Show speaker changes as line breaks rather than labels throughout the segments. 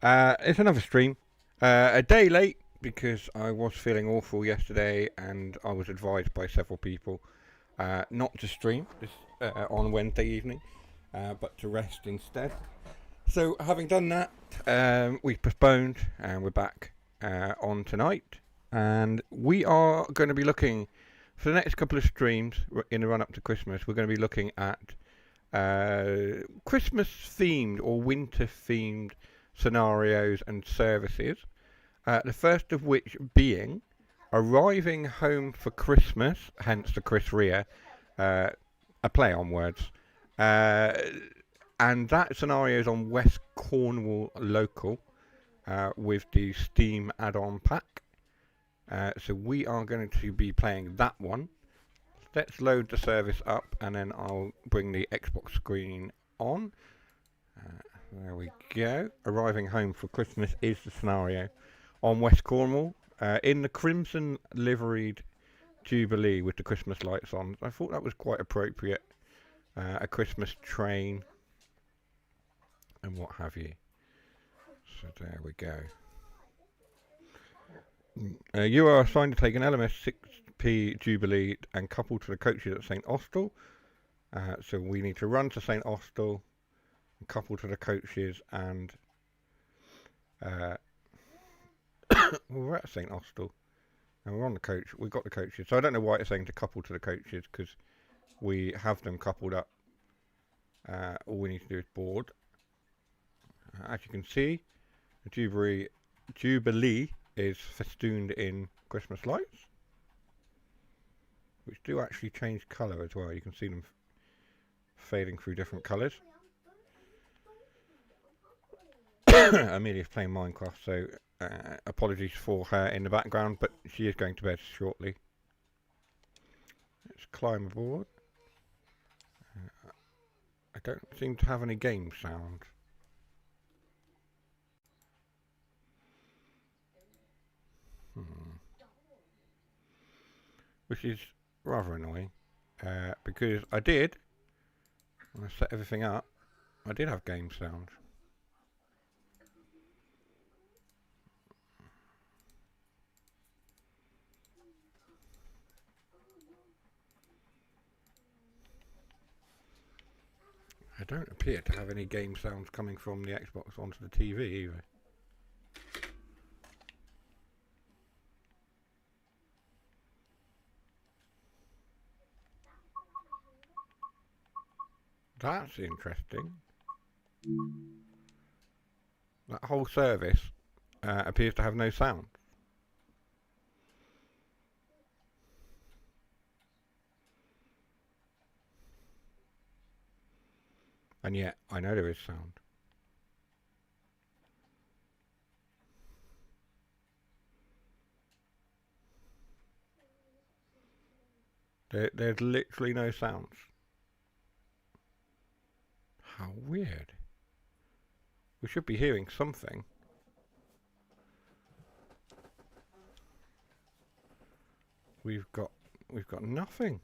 It's another stream. A day late because I was feeling awful yesterday and I was advised by several people not to stream this on Wednesday evening, but to rest instead. So, having done that, we've postponed and we're back on tonight. And we are going to be looking for the next couple of streams in the run up to Christmas. We're going to be looking at Christmas themed or winter themed scenarios and services. The first of which being arriving home for Christmas, hence the Chris Rea, a play on words. And that scenario is on West Cornwall Local with the Steam add-on pack. So we are going to be playing that one. Let's load the service up and then I'll bring the Xbox screen on. There we go. Arriving home for Christmas is the scenario on West Cornwall in the crimson liveried Jubilee with the Christmas lights on. I thought that was quite appropriate. A Christmas train and what have you. So there we go. You are assigned to take an LMS 6P Jubilee and couple to the coaches at St Austell. So we need to run to St Austell, and couple to the coaches, and we're at St Austell, and we're on the coach. We've got the coaches, so I don't know why it's saying to couple to the coaches because we have them coupled up. All we need to do is board. As you can see, the Jubilee is festooned in Christmas lights, which do actually change colour as well. You can see them fading through different colours. Amelia's playing Minecraft, so apologies for her in the background, but she is going to bed shortly. Let's climb aboard. I don't seem to have any game sound. Which is rather annoying, because I did, when I set everything up, I did have game sound. I don't appear to have any game sounds coming from the Xbox onto the TV either. That's interesting. That whole service appears to have no sound. And yet, I know there is sound. There's literally no sounds. How weird. We should be hearing something. We've got nothing.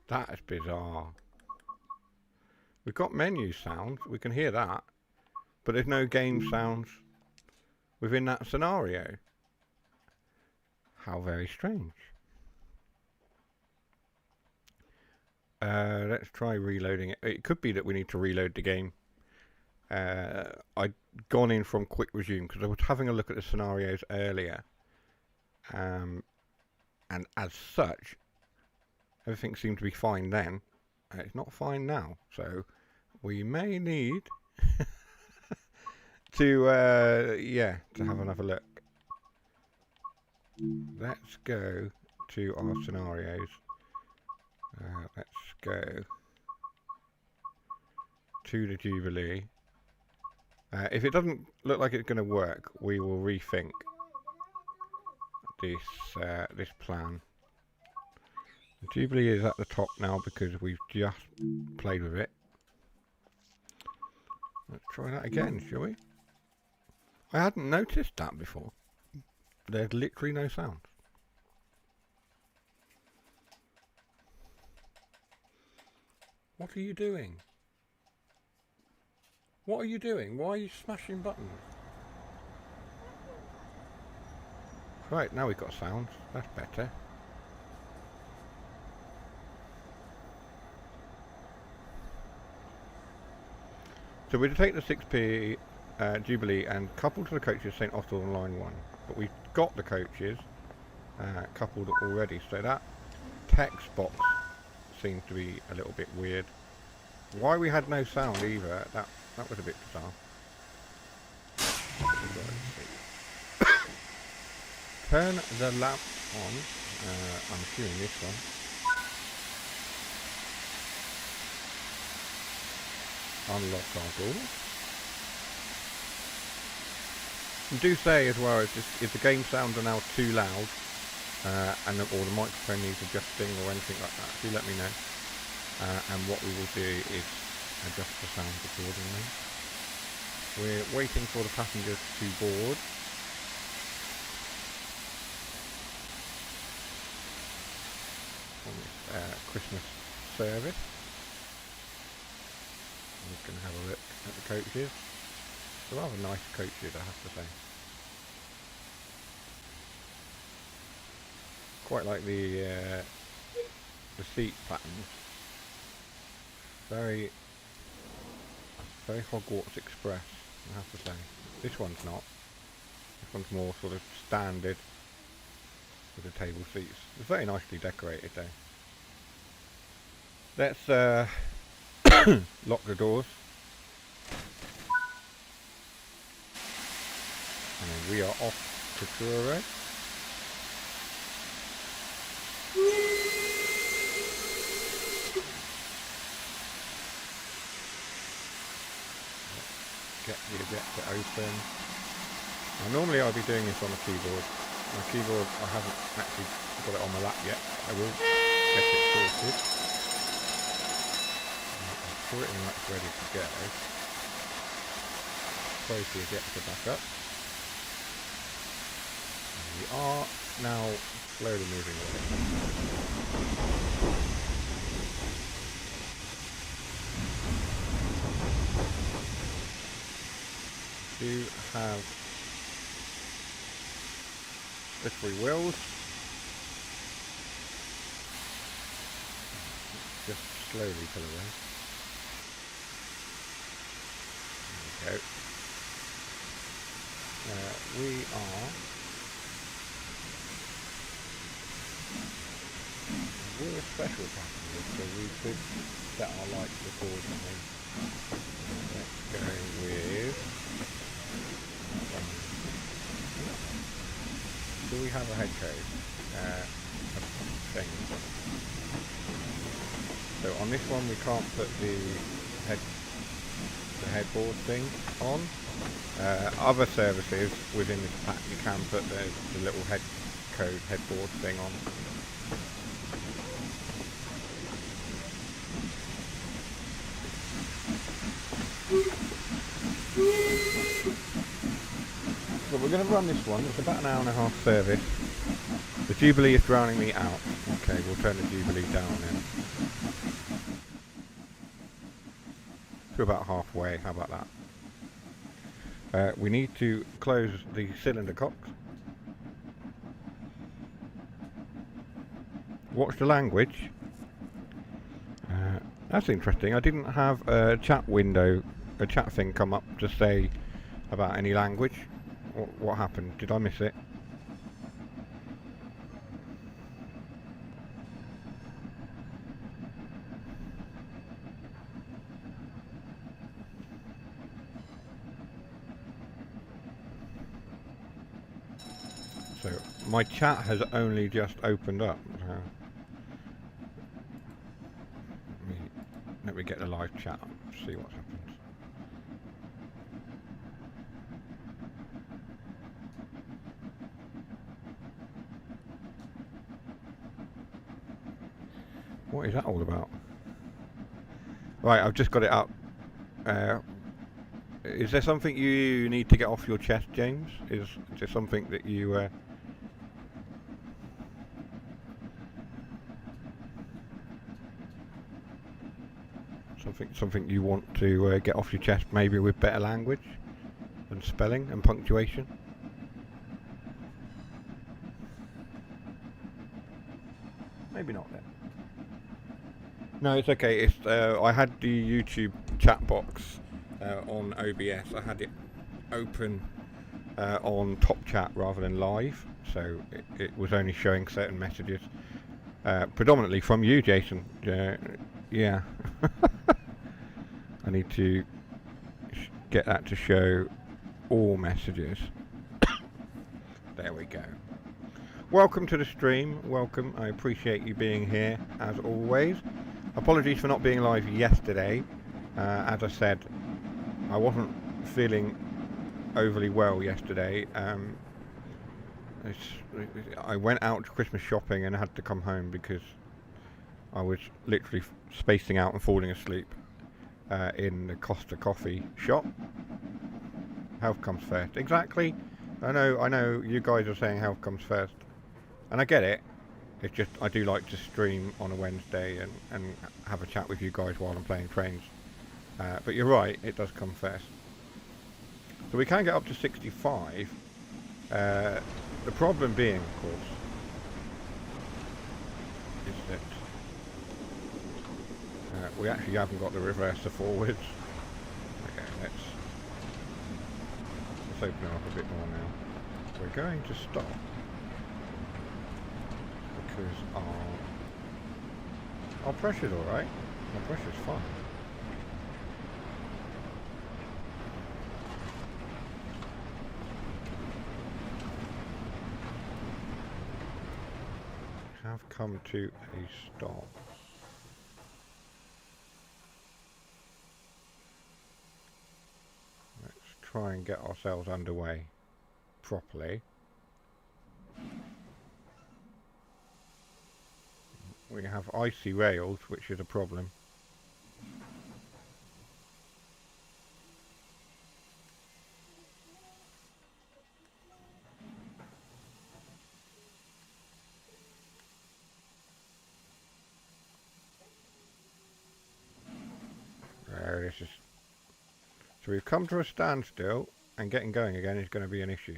That is bizarre. We've got menu sounds, we can hear that, but there's no game sounds within that scenario. How very strange. Let's try reloading it. It could be that we need to reload the game. I'd gone in from quick resume because I was having a look at the scenarios earlier. And as such, everything seemed to be fine then. It's not fine now. So we may need to have another look. Let's go to our scenarios. Let's go to the Jubilee. If it doesn't look like it's going to work, we will rethink this plan. The Jubilee is at the top now because we've just played with it. Let's try that again, shall we? I hadn't noticed that before. There's literally no sound. What are you doing? What are you doing? Why are you smashing buttons? Right, now we've got sound. That's better. So we'll take the 6p Jubilee and couple to the coaches St. Otto on line 1. But we've got the coaches coupled already, so that text box seems to be a little bit weird. Why we had no sound either, that was a bit bizarre. Turn the lamp on, I'm assuming this one. Unlock our doors. And do say as well, if the game sounds are now too loud, or the microphone needs adjusting or anything like that, do let me know. And what we will do is adjust the sound accordingly. We're waiting for the passengers to board. On this Christmas service. I'm just going to have a look at the coaches. They're rather nice coaches, I have to say. Quite like the seat patterns. Very Hogwarts Express, I have to say. This one's not. This one's more sort of standard with the table seats. It's very nicely decorated though. Let's lock the doors. And we are off to Truro. Get the ejector open. Now normally I'll be doing this on a keyboard. My keyboard, I haven't actually got it on my lap yet. I will get it sorted. I'm pretty much ready to go. Close the ejector back up. And we are now slowly moving away. Do have the 3 wheels. Just slowly pull away. There we go. We're special passengers, so we could set our lights accordingly. Let's go with... Do we have a head code? Thing. So on this one we can't put the headboard thing on. Other services within this pack you can put the little headboard thing on. So we're going to run this one. It's about an hour-and-a-half service. The Jubilee is drowning me out. Okay, we'll turn the Jubilee down then. To about halfway. How about that? We need to close the cylinder cocks. Watch the language. That's interesting. I didn't have a chat window, a chat thing come up to say about any language. What happened? Did I miss it? So my chat has only just opened up. Let me get the live chat up, see what happens. What is that all about? Right, I've just got it up. Is there something you need to get off your chest, James? Is there something that you... Something you want to get off your chest, maybe with better language and spelling and punctuation. Maybe not then. No, it's okay. It's I had the YouTube chat box on OBS. I had it open on Top Chat rather than live, so it was only showing certain messages, predominantly from you, Jason. Yeah. I need to get that to show all messages. There we go. Welcome to the stream. Welcome. I appreciate you being here as always. Apologies for not being live yesterday. As I said, I wasn't feeling overly well yesterday. I went out to Christmas shopping and had to come home because I was literally spacing out and falling asleep in the Costa Coffee shop. Health comes first. Exactly. I know you guys are saying health comes first. And I get it. It's just I do like to stream on a Wednesday and have a chat with you guys while I'm playing trains. But you're right, it does come first. So we can get up to 65. The problem being, of course, is that we actually haven't got the reverser forwards. Okay, let's open it up a bit more now. We're going to stop because our pressure's alright. Our pressure's fine. Have come to a stop. Let's try and get ourselves underway properly. We have icy rails, which is a problem. So we've come to a standstill, and getting going again is going to be an issue.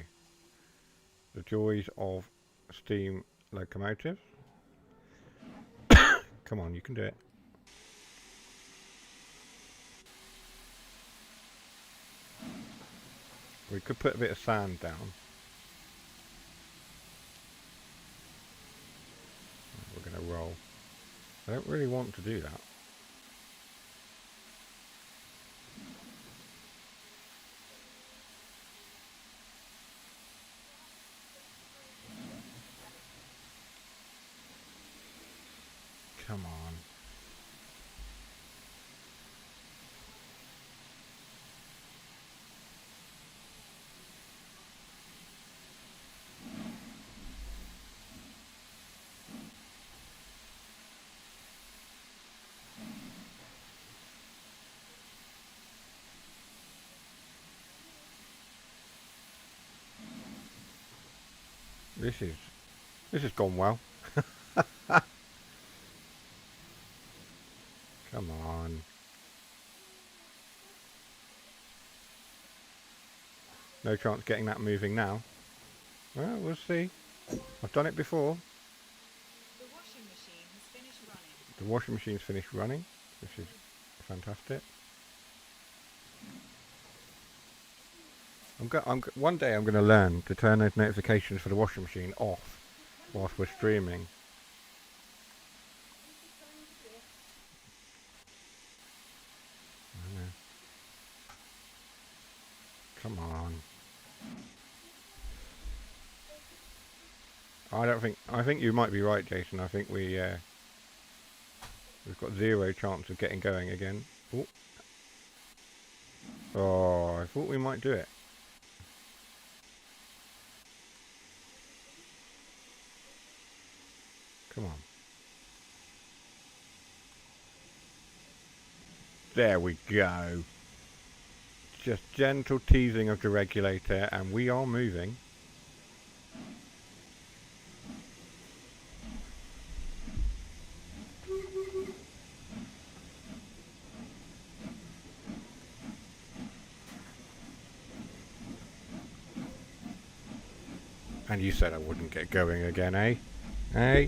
The joys of steam locomotives. Come on, you can do it. We could put a bit of sand down. We're going to roll. I don't really want to do that. Come on. This has gone well. Come on. No chance getting that moving now. Well, we'll see. I've done it before.
The washing machine has finished running.
The washing machine's finished running, which is fantastic. One day I'm going to learn to turn those notifications for the washing machine off whilst we're streaming. Come on. I think you might be right, Jason. I think we've got zero chance of getting going again. Ooh. Oh, I thought we might do it. Come on. There we go. Just gentle teasing of the regulator and we are moving. And you said I wouldn't get going again, eh? Eh?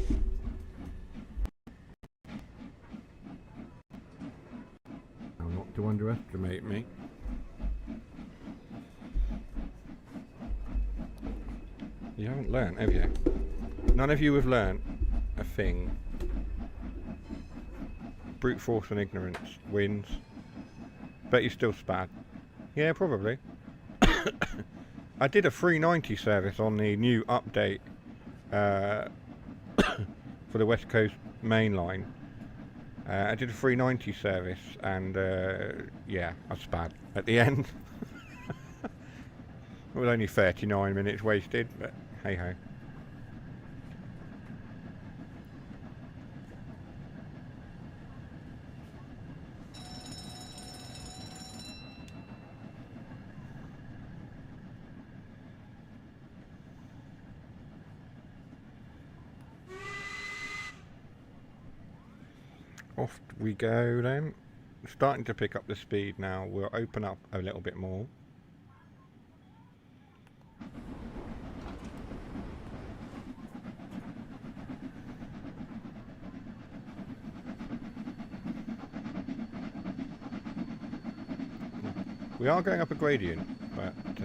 Now, not to underestimate me. You haven't learnt, have you? None of you have learnt a thing. Brute force and ignorance wins. Bet you're still spad. Yeah, probably. I did a 390 service on the new update for the West Coast main line. I did a 390 service and yeah, I spad at the end. It was only 39 minutes wasted, but hey ho. Off we go then. Starting to pick up the speed now. We'll open up a little bit more. We are going up a gradient, but what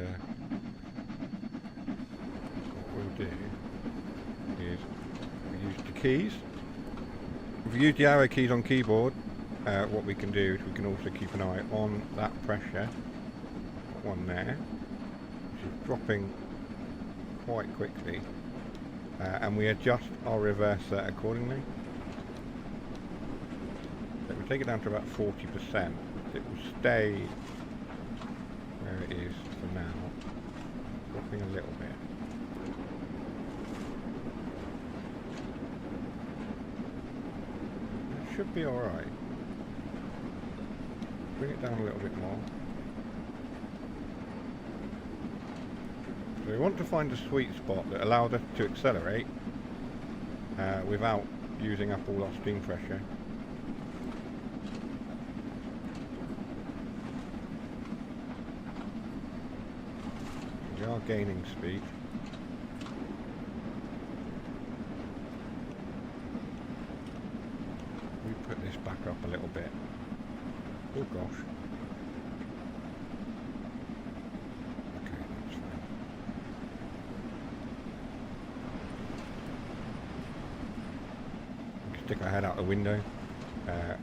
we'll do is we use the keys. If we use the arrow keys on keyboard, what we can do is we can also keep an eye on that pressure. That one there, which is dropping quite quickly, and we adjust our reverser accordingly. So if we take it down to about 40%, it will stay where it is for now, dropping a little bit. It should be alright. Bring it down a little bit more. So we want to find a sweet spot that allows us to accelerate without using up all our steam pressure. We are gaining speed. We put this back up a little bit. Oh gosh. Okay, that's fine. We can stick our head out the window.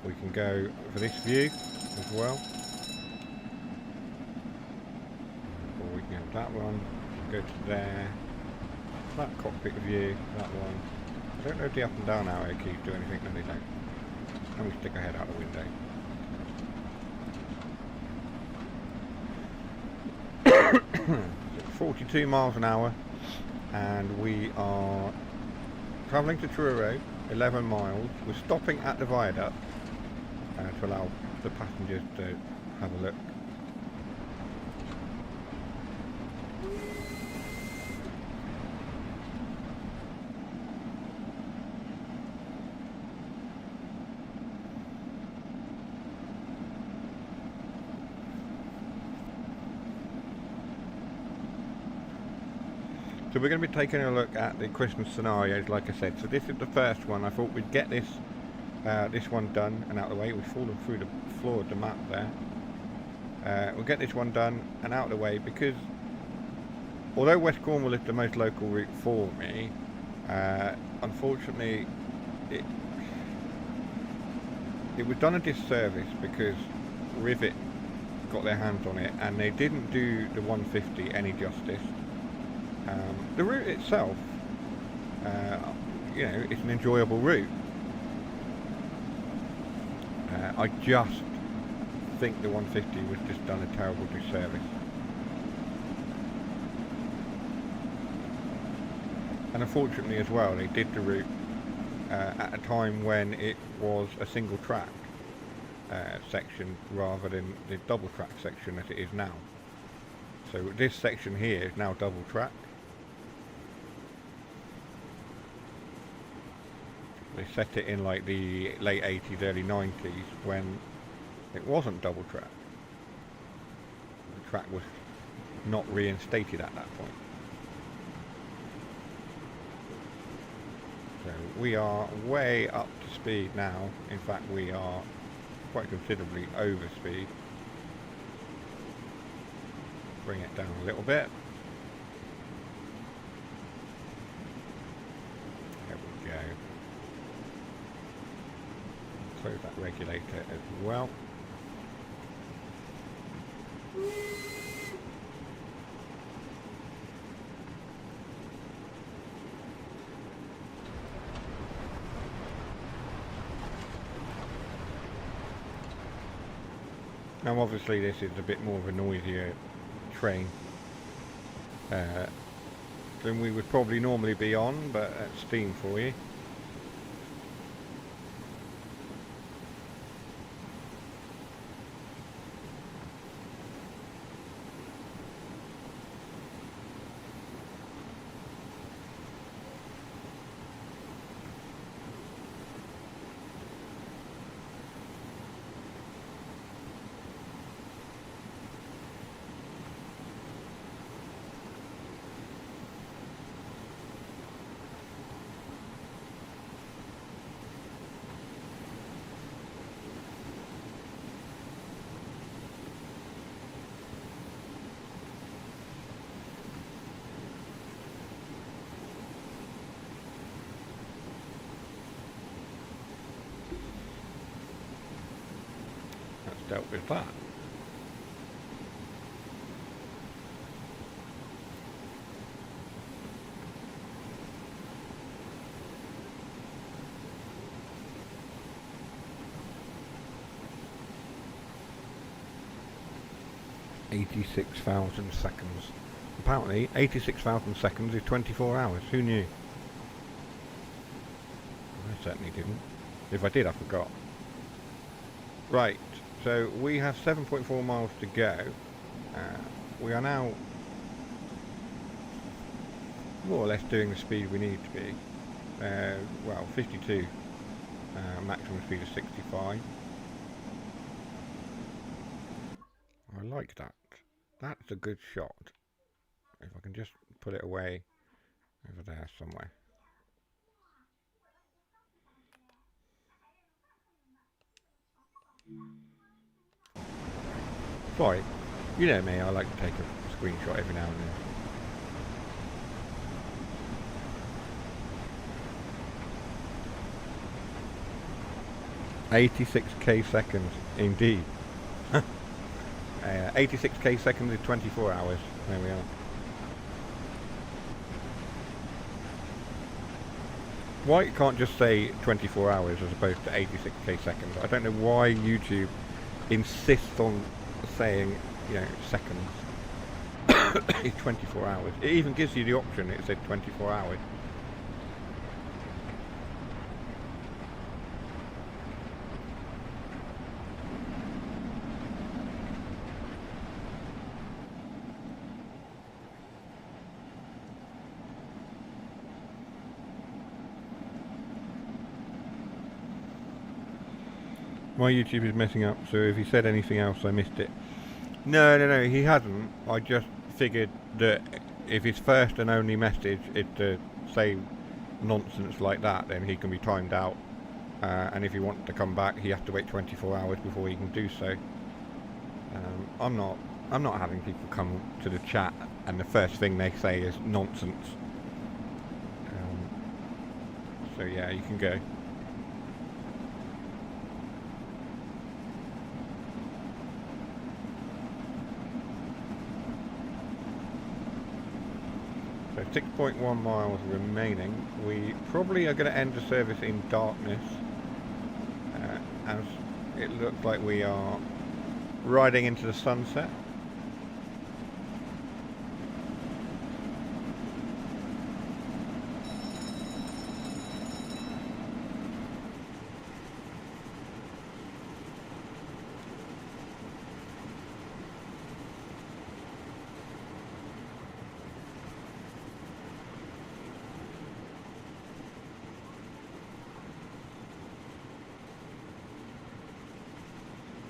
We can go for this view as well. Or we can have that one, go to there. That cockpit view, that one. I don't know if the up and down arrow keys do anything, no they don't. And we stick our head out the window. 42 miles an hour, and we are travelling to Truro, 11 miles. We're stopping at the viaduct to allow the passengers to have a look. So we're going to be taking a look at the Christmas scenarios, like I said. So this is the first one. I thought we'd get this this one done and out of the way. We've fallen through the floor of the map there. We'll get this one done and out of the way, because although West Cornwall is the most local route for me, unfortunately it was done a disservice because Rivet got their hands on it and they didn't do the 150 any justice. The route itself, you know, it's an enjoyable route. I just think the 150 was just done a terrible disservice. And unfortunately as well, they did the route at a time when it was a single track section rather than the double track section as it is now. So this section here is now double track. They set it in like the late 80s, early 90s when it wasn't double track. The track was not reinstated at that point. So we are way up to speed now. In fact, we are quite considerably over speed. Bring it down a little bit. There we go. Close that regulator as well. Now obviously this is a bit more of a noisier train than we would probably normally be on, but that's steam for you. Dealt with that. $86,000 seconds. Apparently 86,000 seconds is 24 hours. Who knew? I certainly didn't. If I did, I forgot. Right. So we have 7.4 miles to go. We are now more or less doing the speed we need to be. Well, 52. Maximum speed is 65. I like that. That's a good shot. If I can just put it away over there somewhere. Sorry, you know me, I like to take a screenshot every now and then. 86k seconds, indeed. 86k seconds is 24 hours. There we are. Why you can't just say 24 hours as opposed to 86k seconds? I don't know why YouTube insists on saying, you know, seconds. It's 24 hours. It even gives you the option, it said 24 hours. My YouTube is messing up, so if he said anything else, I missed it. No, he hasn't. I just figured that if his first and only message is to say nonsense like that, then he can be timed out. And if he wants to come back, he has to wait 24 hours before he can do so. I'm not having people come to the chat and the first thing they say is nonsense. So yeah, you can go. So 6.1 miles remaining. We probably are going to end the service in darkness, as it looks like we are riding into the sunset.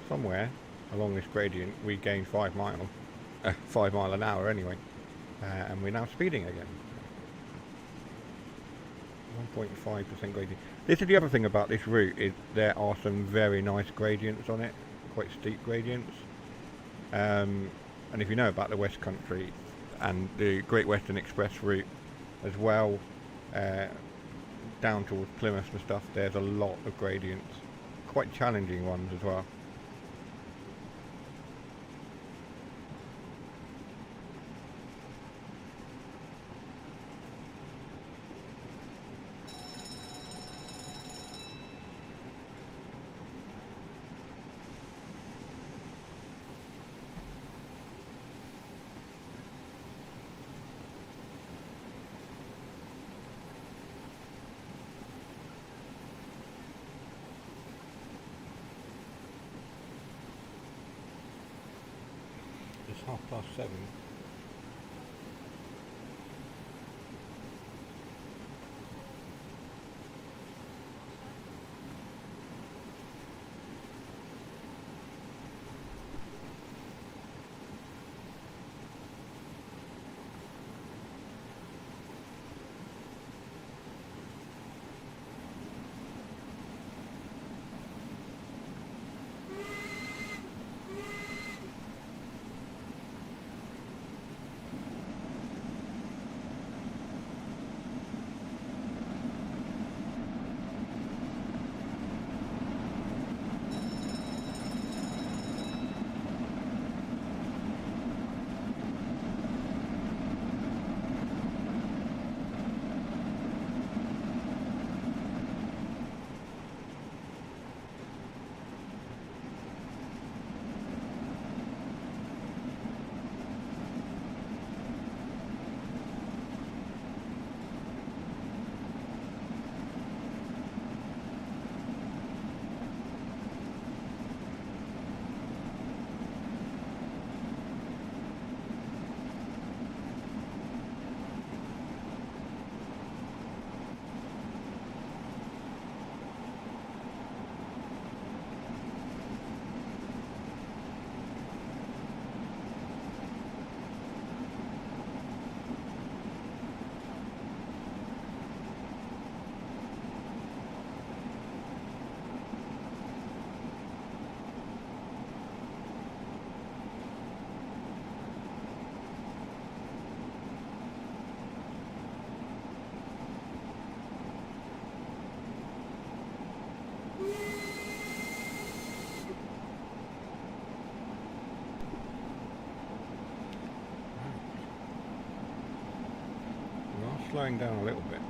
Somewhere along this gradient we gained 5 miles, 5 mile an hour anyway, and we're now speeding again. 1.5% gradient. This is the other thing about this route, is there are some very nice gradients on it, quite steep gradients. And if you know about the West Country and the Great Western Express route as well, down towards Plymouth and stuff, there's a lot of gradients, quite challenging ones as well. It's 7:30. Slowing down a little bit.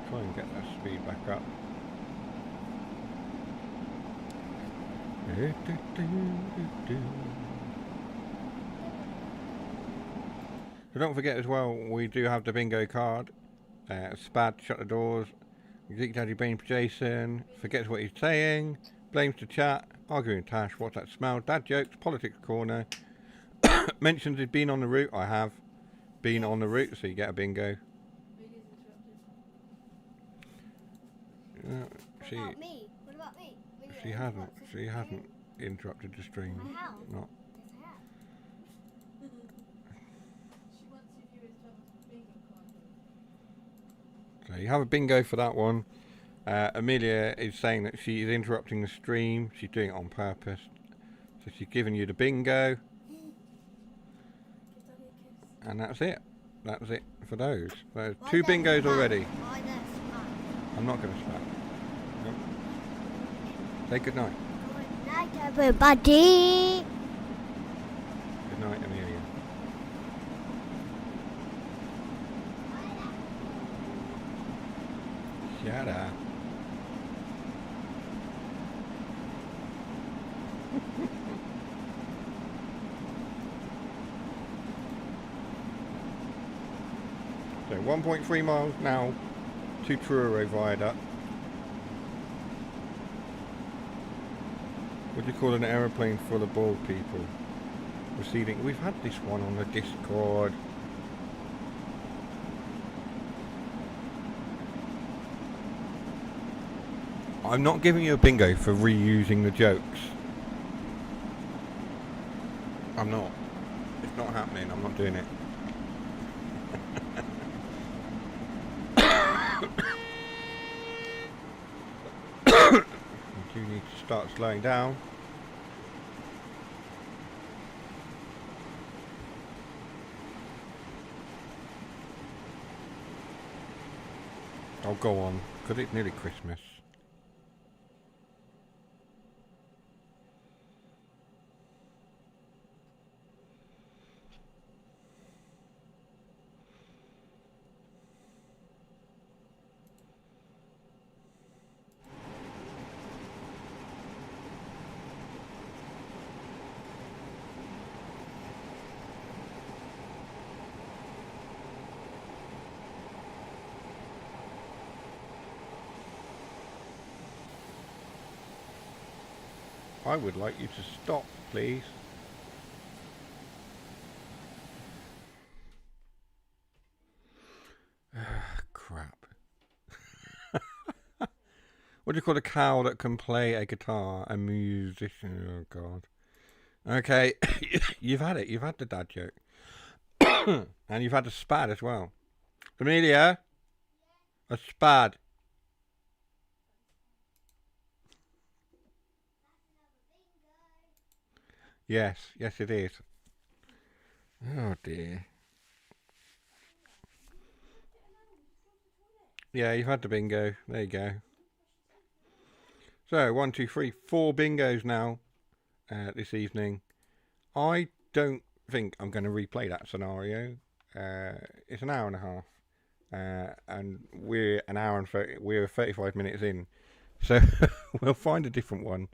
Try and get that speed back up. So don't forget as well, we do have the bingo card. Spad, shut the doors. TheGeekDaddy blames Jason, forgets what he's saying, blames the chat, arguing Tash, what's that smell, dad jokes, politics corner. Mentions he's been on the route. I have been on the route, so you get a bingo.
What about me? What about me?
She hasn't. She hasn't interrupted the stream.
I have.
Not.
Yes, I have.
She wants your viewers to have a bingo card.
So you have a bingo for that one. Amelia is saying that she is interrupting the stream. She's doing it on purpose. So she's giving you the bingo. And that's it. That's it for those. So
Why
two
there's
bingos
fun?
already.
Why there's fun?
I'm not going to start. Nope. Say good night.
Good night, everybody.
Good night, Amelia. Shut up. So 1.3 miles now to Truro Viaduct. What do you call an aeroplane full of bald people? Receding. We've had this one on the Discord. I'm not giving you a bingo for reusing the jokes. I'm not. It's not happening. I'm not doing it. start slowing down. Oh, go on, because it's nearly Christmas. I would like you to stop, please. Crap. What do you call a cow that can play a guitar? A musician. Oh, God. Okay, you've had it. You've had the dad joke. And you've had a spad as well. Amelia? A spad. Yes, yes it is. Oh dear. Yeah, you've had the bingo. There you go. So, 1, 2, 3, 4 bingos now this evening. I don't think I'm going to replay that scenario. It's an hour and a half. And we're an hour and 30, we're 35 minutes in. So, we'll find a different one.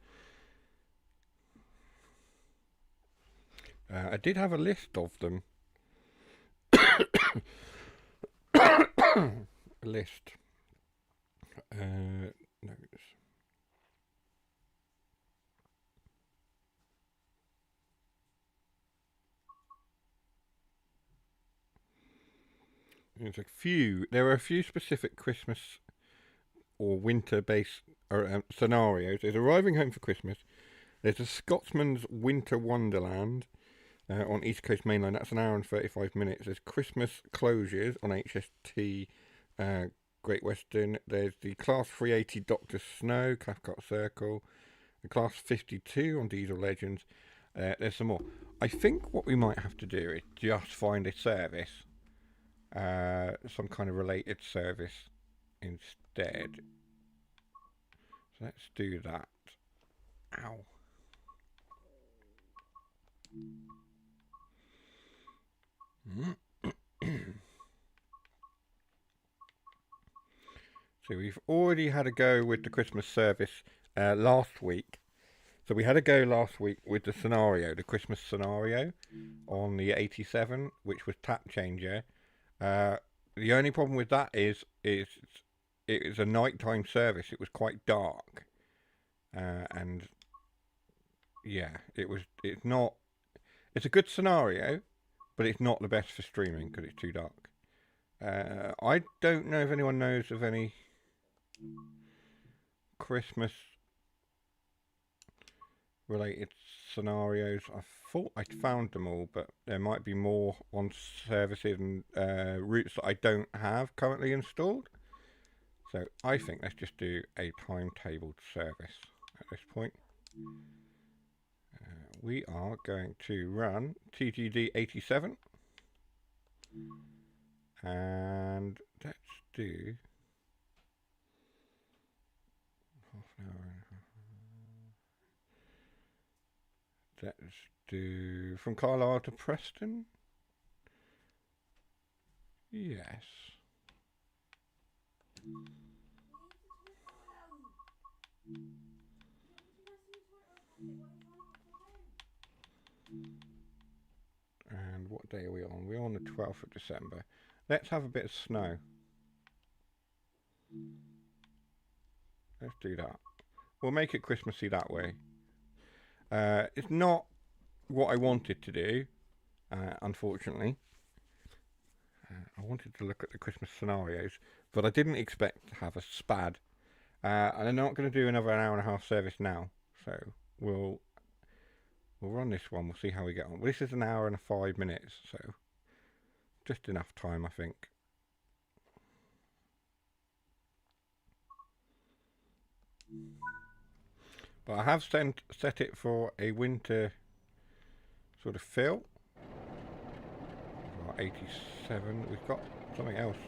I did have a list of them. A list. Notes. There's a few. There are a few specific Christmas or winter-based scenarios. There's arriving home for Christmas. There's a Scotsman's Winter Wonderland on East Coast Mainline. That's an hour and 35 minutes. There's Christmas closures on HST Great Western. There's the Class 380 Dr. Snow, Cathcart Circle. The Class 52 on Diesel Legends. There's some more. I think what we might have to do is just find a service. Some kind of related service instead. So let's do that. Ow. So we've already had a go with the Christmas service last week. So we had a go last week with the scenario, the Christmas scenario on the 87, which was Tap Changer. The only problem with that is it was a nighttime service. It was quite dark, and yeah, it's not. It's a good scenario, but it's not the best for streaming because it's too dark. I don't know if anyone knows of any Christmas related scenarios. I thought I'd found them all, but there might be more on services and routes that I don't have currently installed. So I think let's just do a timetabled service at this point. We are going to run TGD 87 and let's do half an hour. Let's do from Carlisle to Preston. Yes. And what day are we on? We're on the 12th of December. Let's have a bit of snow. Let's do that. We'll make it Christmassy that way. It's not what I wanted to do, unfortunately. I wanted to look at the Christmas scenarios, but I didn't expect to have a spad. And I'm not going to do another hour and a half service now, so we'll run this one. We'll see how we get on. This is an hour and 5 minutes, so just enough time, I think. But I have set it for a winter sort of fill. 87. We've got something else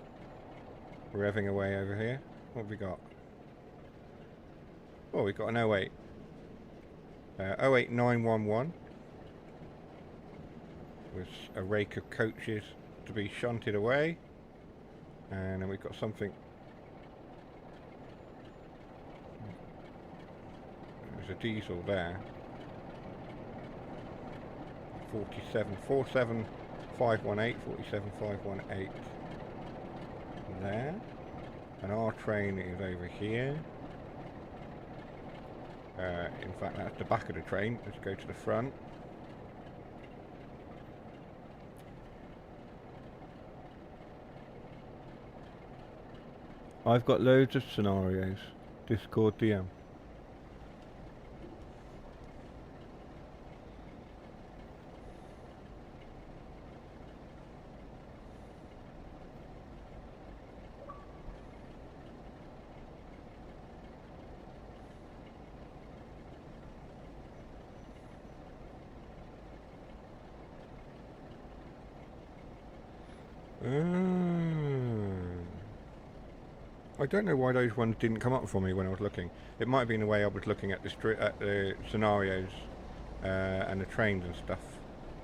revving away over here. What have we got? Oh, we've got an 08. 08911. With a rake of coaches to be shunted away. And then we've got something. There's a diesel there. 47518, 47518 there. And our train is over here. In fact, that's the back of the train. Let's go to the front. I've got loads of scenarios. Discord DM. I don't know why those ones didn't come up for me when I was looking. It might have been the way I was looking at the scenarios and the trains and stuff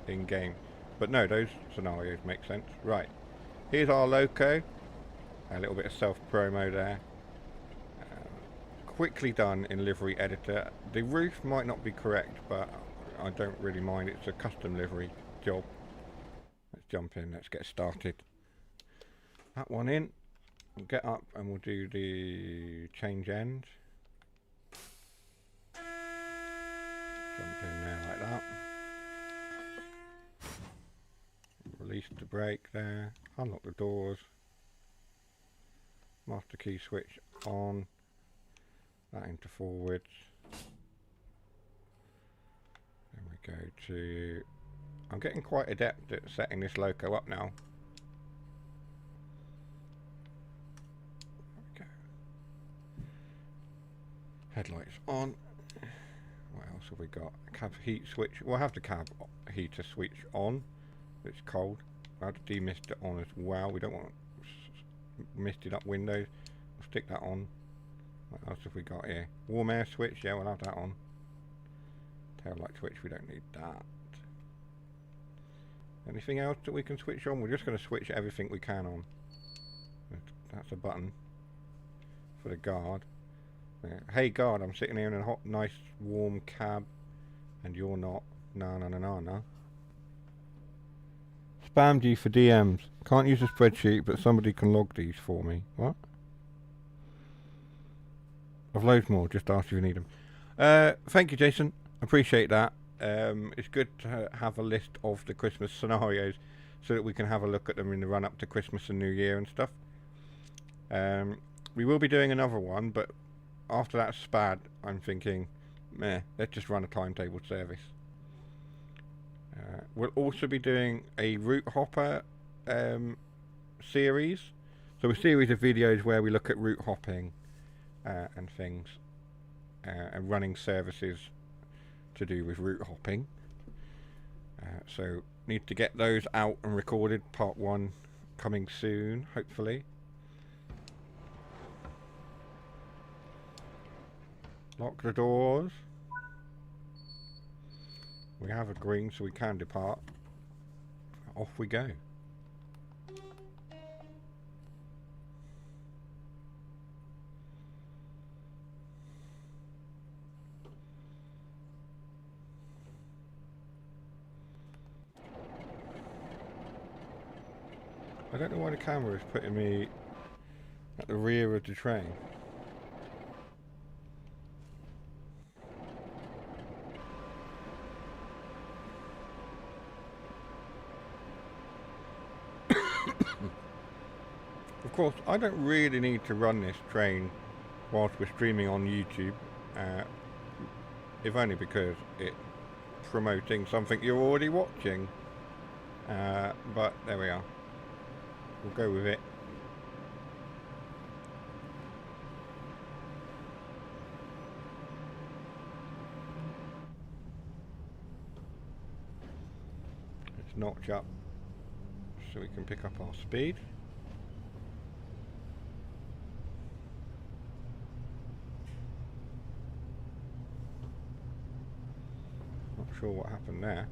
in game. But no, those scenarios make sense. Right, here's our loco. A little bit of self-promo there. Quickly done in livery editor. The roof might not be correct, but I don't really mind. It's a custom livery job. Let's jump in. Let's get started. That one in. We'll get up and we'll do the change end. Jump in there like that. Release the brake there. Unlock the doors. Master key switch on. That into forwards. Then we go to... I'm getting quite adept at setting this loco up now. Headlights on. What else have we got? Cab heat switch. We'll have the cab heater switch on. It's cold. We'll have to demist it on as well. We don't want misted up windows. We'll stick that on. What else have we got here? Warm air switch. Yeah, we'll have that on. Tail light switch. We don't need that. Anything else that we can switch on? We're just going to switch everything we can on. That's a button for the guard. Hey guard, I'm sitting here in a hot, nice, warm cab, and you're not. No. Spammed you for DMs. Can't use a spreadsheet, but somebody can log these for me. What? I've loads more. Just ask if you need them. Thank you, Jason. Appreciate that. It's good to have a list of the Christmas scenarios so that we can have a look at them in the run up to Christmas and New Year and stuff. We will be doing another one, but after that SPAD, I'm thinking, meh, let's just run a timetable service. We'll also be doing a route hopper series. So a series of videos where we look at route hopping and things and running services to do with route hopping. So need to get those out and recorded. Part 1 coming soon, hopefully. Lock the doors. We have a green, so we can depart. Off we go. I don't know why the camera is putting me at the rear of the train. Of course, I don't really need to run this train whilst we're streaming on YouTube, if only because it's promoting something you're already watching. But there we are. We'll go with it. notch up so we can pick up our speed. Not sure what happened there.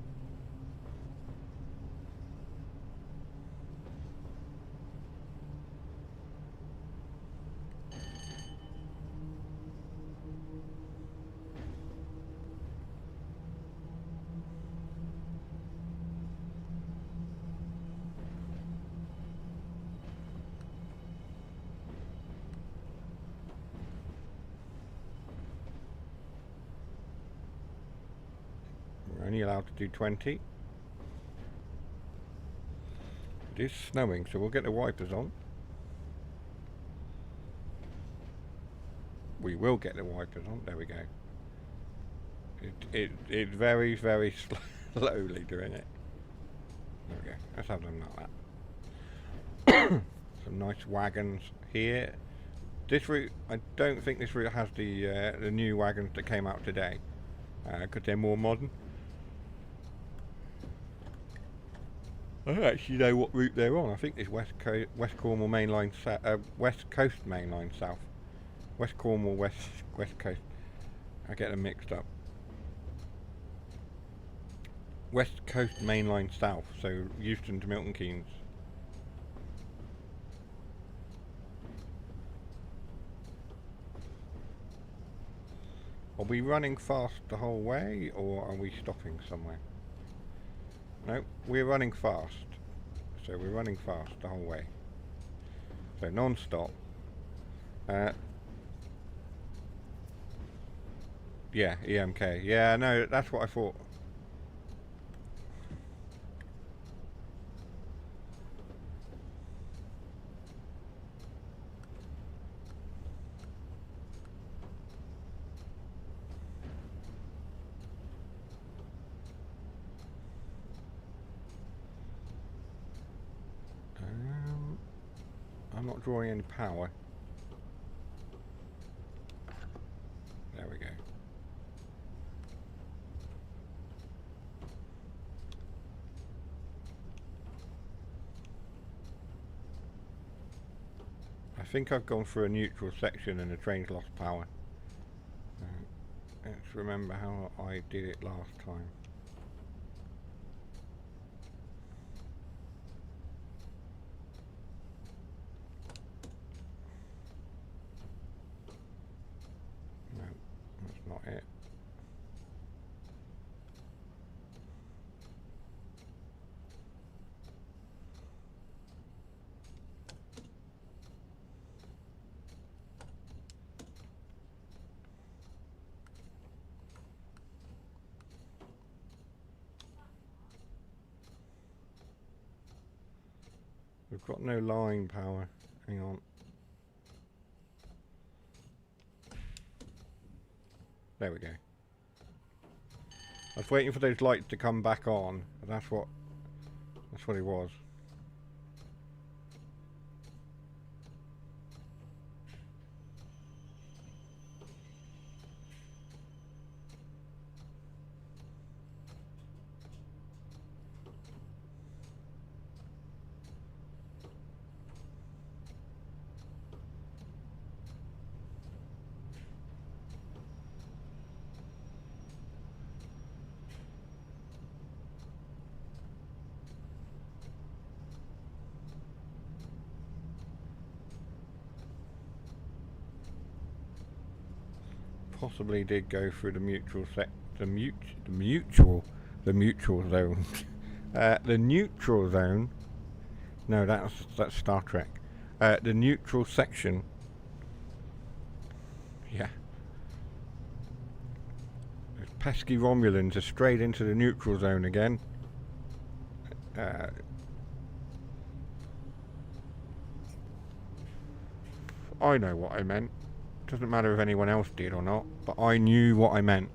We're only allowed to do 20. It is snowing, so we'll get the wipers on. We will get the wipers on. There we go. It's very, very slowly doing it. There we go. Let's have them like that. Some nice wagons here. This route, I don't think this route has the new wagons that came out today, because they're more modern. I don't actually know what route they're on. I think it's West Cornwall mainline, West Coast mainline south. West Cornwall, West Coast. I get them mixed up. West Coast mainline south, so Euston to Milton Keynes. Are we running fast the whole way, or are we stopping somewhere? No, we're running fast. So we're running fast the whole way. So non-stop. Yeah, EMK. Yeah, no, that's what I thought. I'm not drawing any power. There we go. I think I've gone through a neutral section and the train's lost power. Let's remember how I did it last time. No, that's not it. We've got no line power. Hang on. There we go. I was waiting for those lights to come back on. That's what it was. Possibly did go through the mutual the mutual zone. The neutral zone. No, that's Star Trek. The neutral section. Yeah. Those pesky Romulans are straight into the neutral zone again. I know what I meant. Doesn't matter if anyone else did or not, but I knew what I meant.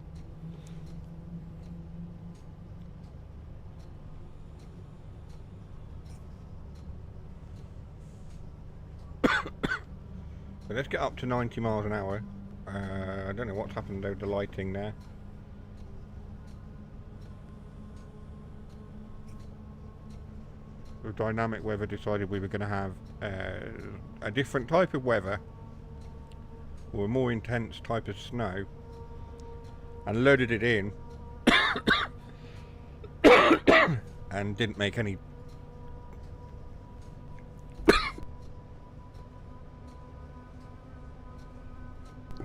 So let's get up to 90 miles an hour. I don't know what's happened to the lighting there. the dynamic weather decided we were going to have a different type of weather, or a more intense type of snow, and loaded it in and didn't make any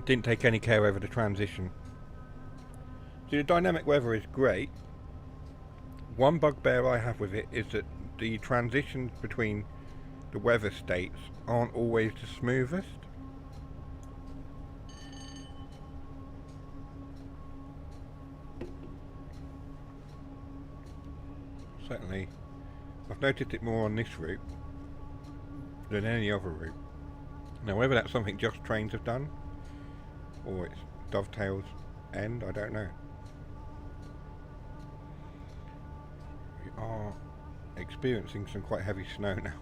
didn't take any care over the transition. So the dynamic weather is great. One bugbear I have with it is that the transitions between the weather states aren't always the smoothest. Certainly, I've noticed it more on this route than any other route. Now, whether that's something Just Trains have done, or it's Dovetail's end, I don't know. We are experiencing some quite heavy snow now.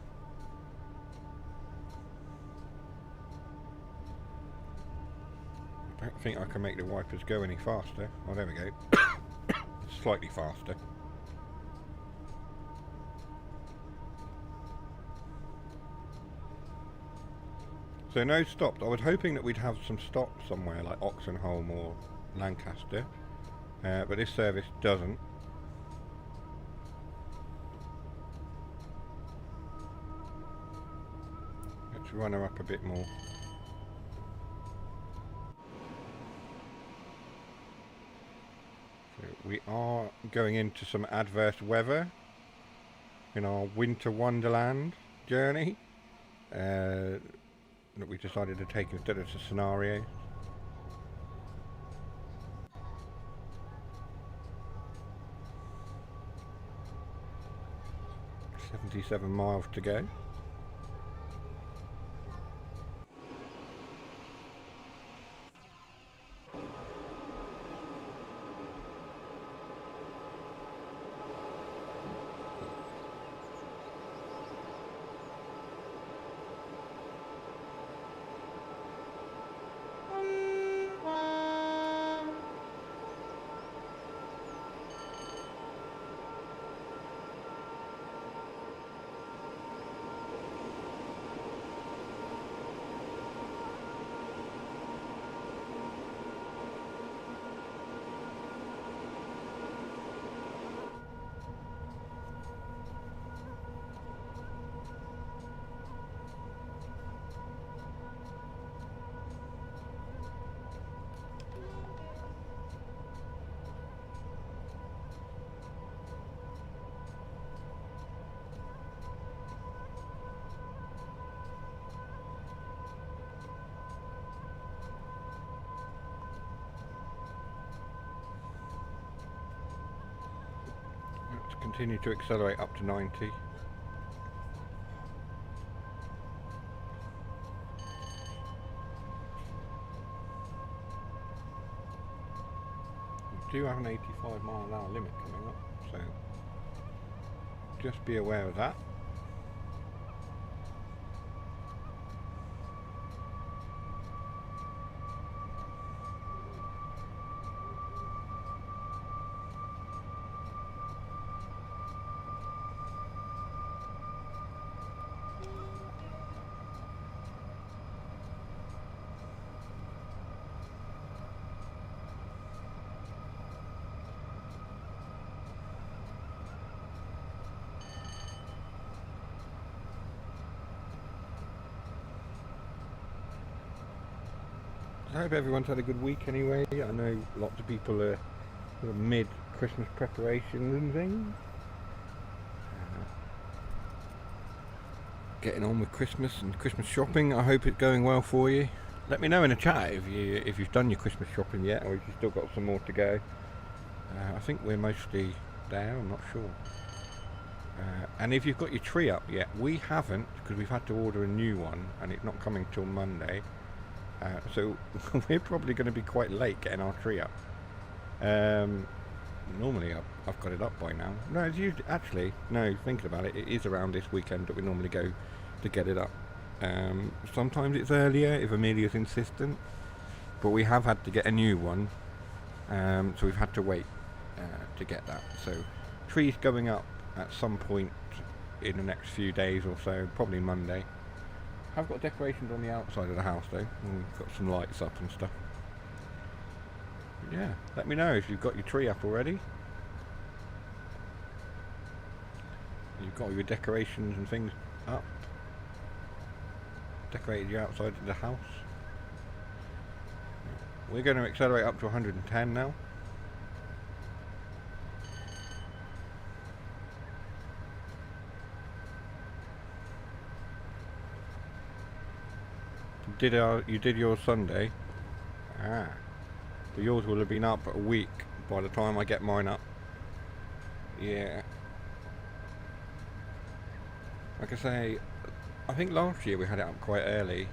I don't think I can make the wipers go any faster. Oh, there we go. Slightly faster. So no stops. I was hoping that we'd have some stops somewhere like Oxenholme or Lancaster, but this service doesn't. Let's run her up a bit more. So we are going into some adverse weather in our winter wonderland journey. That we decided to take instead of the scenario. "77 miles to go." Continue to accelerate up to 90. We do have an 85-mile-an-hour limit coming up, so just be aware of that. I hope everyone's had a good week anyway. I know lots of people are sort of mid-Christmas preparations and things. Getting on with Christmas and Christmas shopping. I hope it's going well for you. Let me know in the chat if you've done your Christmas shopping yet, or if you've still got some more to go. I think we're mostly there, I'm not sure. And if you've got your tree up yet, we haven't, because we've had to order a new one and it's not coming till Monday. So we're probably going to be quite late getting our tree up. Normally I've got it up by now. No, it's usually, actually, no, thinking about it, it is around this weekend that we normally go to get it up. Sometimes it's earlier if Amelia's insistent, but we have had to get a new one, so we've had to wait to get that. So trees going up at some point in the next few days or so, probably Monday. I've got decorations on the outside of the house though, and we've got some lights up and stuff. But yeah, let me know if you've got your tree up already. You've got all your decorations and things up. Decorated your outside of the house. We're going to accelerate up to 110 now. You did yours Sunday? Ah. But yours will have been up a week by the time I get mine up. Yeah. Like I say, I think last year we had it up quite early.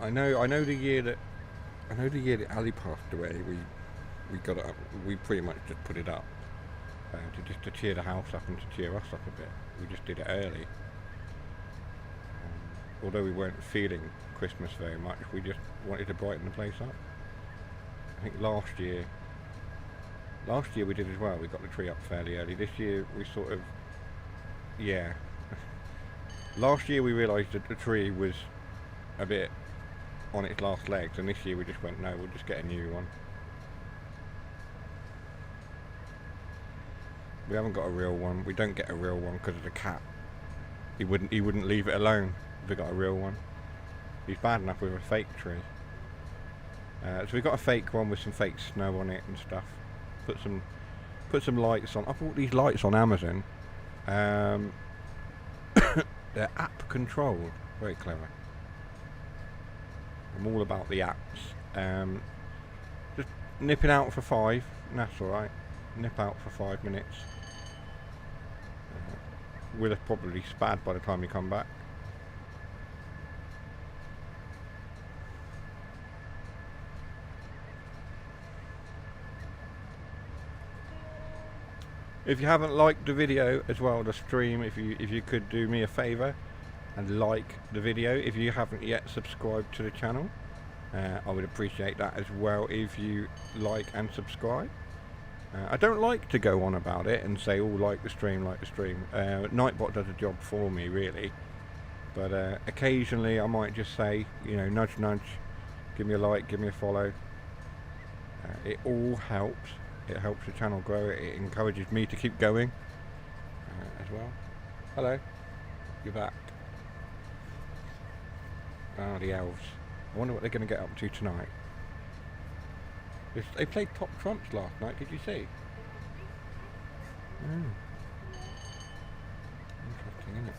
I know the year that Ali passed away, we got it up. We pretty much just put it up to cheer the house up and to cheer us up a bit. We just did it early. Although we weren't feeling Christmas very much, we just wanted to brighten the place up. I think last year we did as well. We got the tree up fairly early. This year we sort of, yeah. Last year we realised that the tree was a bit on its last legs, and this year we just went, no, we'll just get a new one. We haven't got a real one. We don't get a real one because of the cat. He wouldn't leave it alone if we got a real one. He's bad enough with a fake tree. So we got a fake one with some fake snow on it and stuff. Put some lights on. I bought these lights on Amazon. They're app controlled. Very clever. I'm all about the apps. Just nipping out for 5. That's alright. Nip out for 5 minutes. We'll have probably spad by the time we come back. If you haven't liked the video as well, the stream, if you could do me a favour and like the video. If you haven't yet subscribed to the channel, I would appreciate that as well if you like and subscribe. I don't like to go on about it and say, oh, like the stream, like the stream. Nightbot does a job for me, really. But occasionally I might just say, you know, nudge, nudge, give me a like, give me a follow. It all helps. It helps the channel grow. It encourages me to keep going as well. Hello. You're back. Ah, the elves. I wonder what they're going to get up to tonight. They played top trumps last night, did you see? Interesting, isn't it?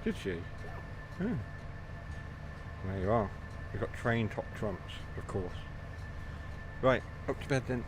Did she? There you are. We've got train top trumps, of course. Right, up to bed then.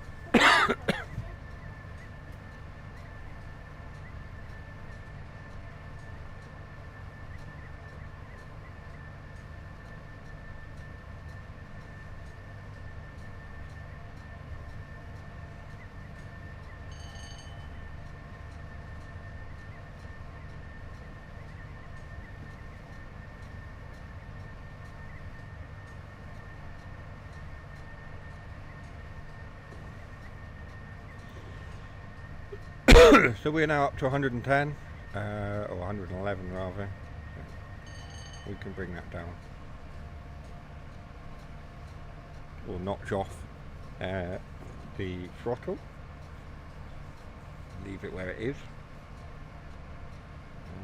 So we're now up to 110, or 111 rather. So we can bring that down. We'll notch off the throttle. Leave it where it is.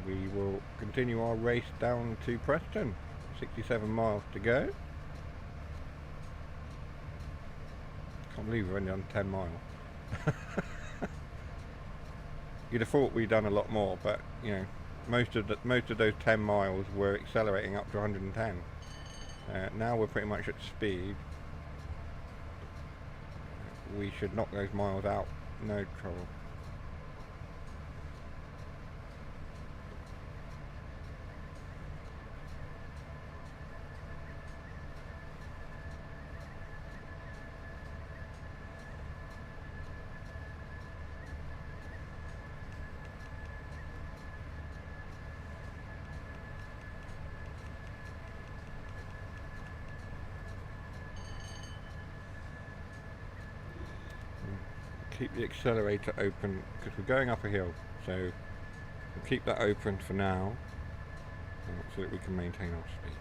And we will continue our race down to Preston. 67 miles to go. Can't believe we're only on 10 miles. You'd have thought we'd done a lot more, but you know, most of those 10 miles were accelerating up to 110. Now we're pretty much at speed. We should knock those miles out, no trouble. keep the accelerator open because we're going up a hill. So we'll keep that open for now so that we can maintain our speed.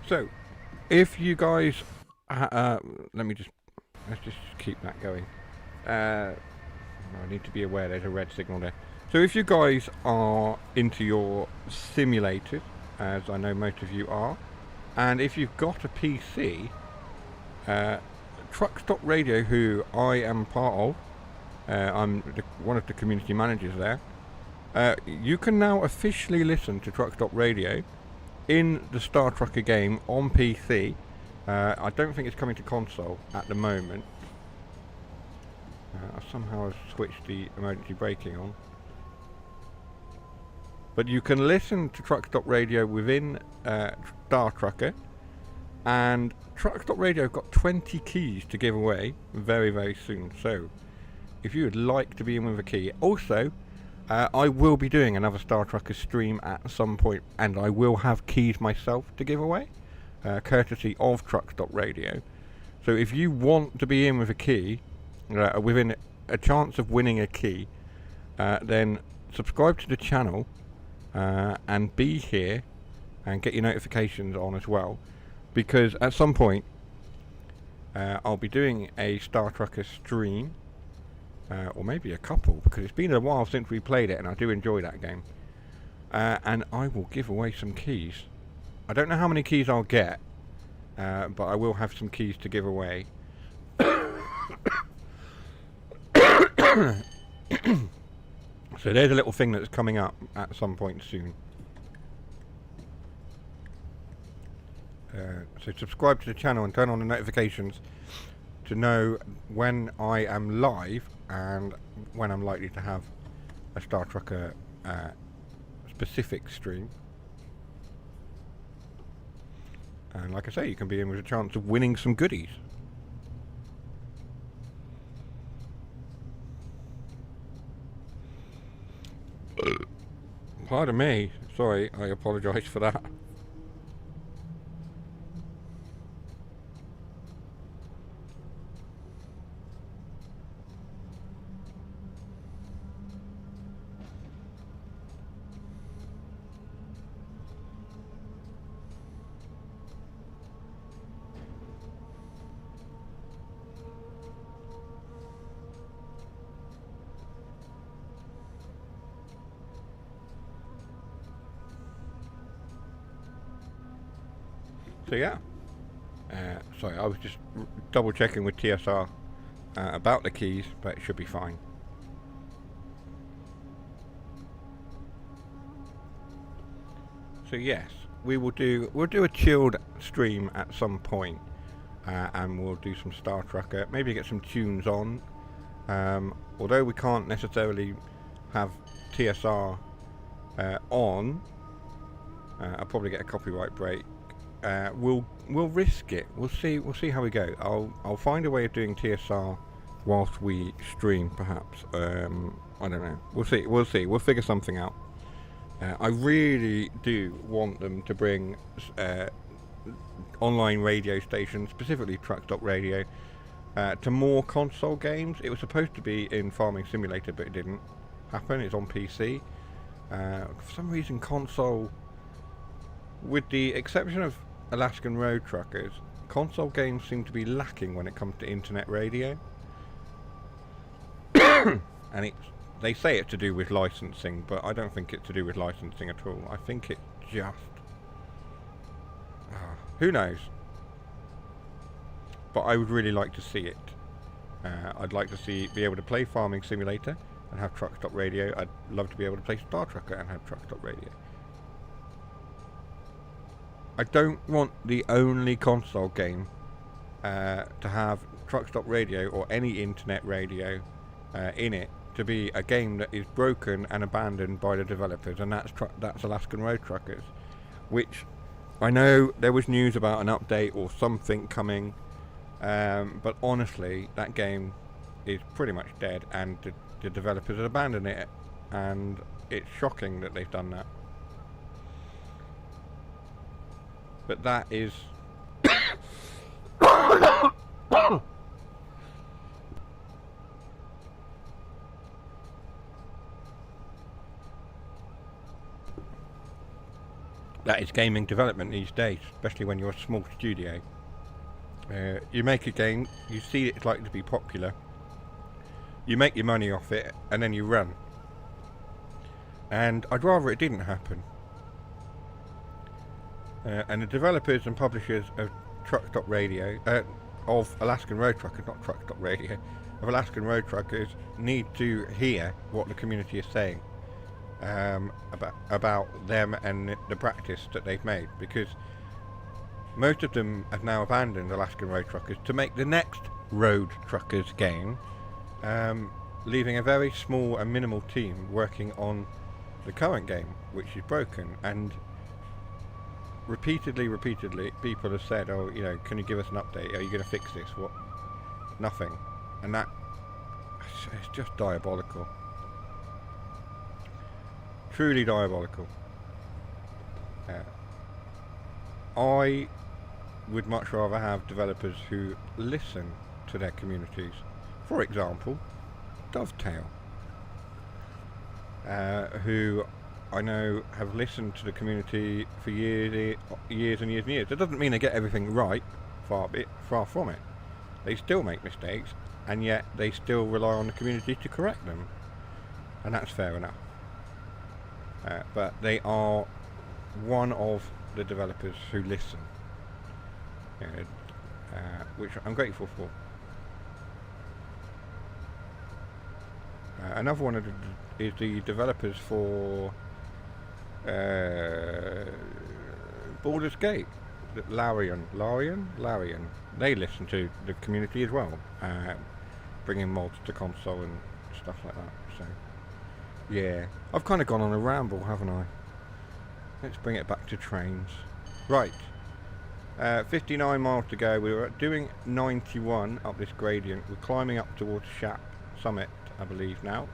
So, if you guys, let's just keep that going. I need to be aware there's a red signal there. So if you guys are into your simulators, as I know most of you are, and if you've got a PC, Truck Stop Radio, who I am part of, I'm one of the community managers there, you can now officially listen to Truck Stop Radio in the Star Trucker game on PC. I don't think it's coming to console at the moment. I somehow have switched the emergency braking on. But you can listen to Truck Stop Radio within Star Trucker. And Truck Stop Radio have got 20 keys to give away very, very soon. So, if you would like to be in with a key. Also, I will be doing another Star Trucker stream at some point, and I will have keys myself to give away, courtesy of Truck Stop Radio. So if you want to be in with a key, within a chance of winning a key, then subscribe to the channel and be here and get your notifications on as well, because at some point I'll be doing a Star Trucker stream. Or maybe a couple, because it's been a while since we played it and I do enjoy that game. And I will give away some keys. I don't know how many keys I'll get, but I will have some keys to give away. So there's a little thing that's coming up at some point soon. So subscribe to the channel and turn on the notifications to know when I am live and when I'm likely to have a Star Trucker specific stream. And like I say, you can be in with a chance of winning some goodies. Pardon me, sorry, I apologise for that. So yeah, sorry, I was just double checking with TSR about the keys, but it should be fine. So yes, we'll do a chilled stream at some point, and we'll do some Star Trucker, maybe get some tunes on. Although we can't necessarily have TSR on, I'll probably get a copyright break. We'll risk it. We'll see how we go. I'll find a way of doing TSR whilst we stream, perhaps. I don't know. We'll see. We'll figure something out. I really do want them to bring online radio stations, specifically Truck Stop Radio, to more console games. It was supposed to be in Farming Simulator, but it didn't happen. It's on PC. For some reason, console, with the exception of Alaskan Road Truckers, console games seem to be lacking when it comes to internet radio. And they say it's to do with licensing, but I don't think it's to do with licensing at all. I think it just... who knows? but I would really like to see it. I'd like to be able to play Farming Simulator and have Truck Stop Radio. I'd love to be able to play Star Trucker and have Truck Stop Radio. I don't want the only console game to have Truck Stop Radio or any internet radio in it to be a game that is broken and abandoned by the developers, and that's Alaskan Road Truckers, which I know there was news about an update or something coming, but honestly that game is pretty much dead, and the developers have abandoned it, and it's shocking that they've done that. But that is that is gaming development these days, especially when you're a small studio. You make a game, you see it's likely to be popular, you make your money off it, and then you run. And I'd rather it didn't happen. And the developers and publishers of Truck Stop Radio, of Alaskan Road Truckers, not Truck Stop Radio, of Alaskan Road Truckers, need to hear what the community is saying about them and the practice that they've made, because most of them have now abandoned Alaskan Road Truckers to make the next Road Truckers game, leaving a very small and minimal team working on the current game, which is broken. And repeatedly people have said, oh, you know, can you give us an update, are you going to fix this? What? Nothing. And that, it's just diabolical. Truly diabolical. I would much rather have developers who listen to their communities. For example, Dovetail, who I know have listened to the community for years and years. That doesn't mean they get everything right, far from it. They still make mistakes, and yet they still rely on the community to correct them, and that's fair enough. But they are one of the developers who listen, which I'm grateful for. Another one is the developers for Baldur's Gate, Larian. They listen to the community as well, bringing mods to console and stuff like that. So, yeah, I've kind of gone on a ramble, haven't I? Let's bring it back to trains. Right, 59 miles to go. We were doing 91 up this gradient. We're climbing up towards Shap Summit, I believe now.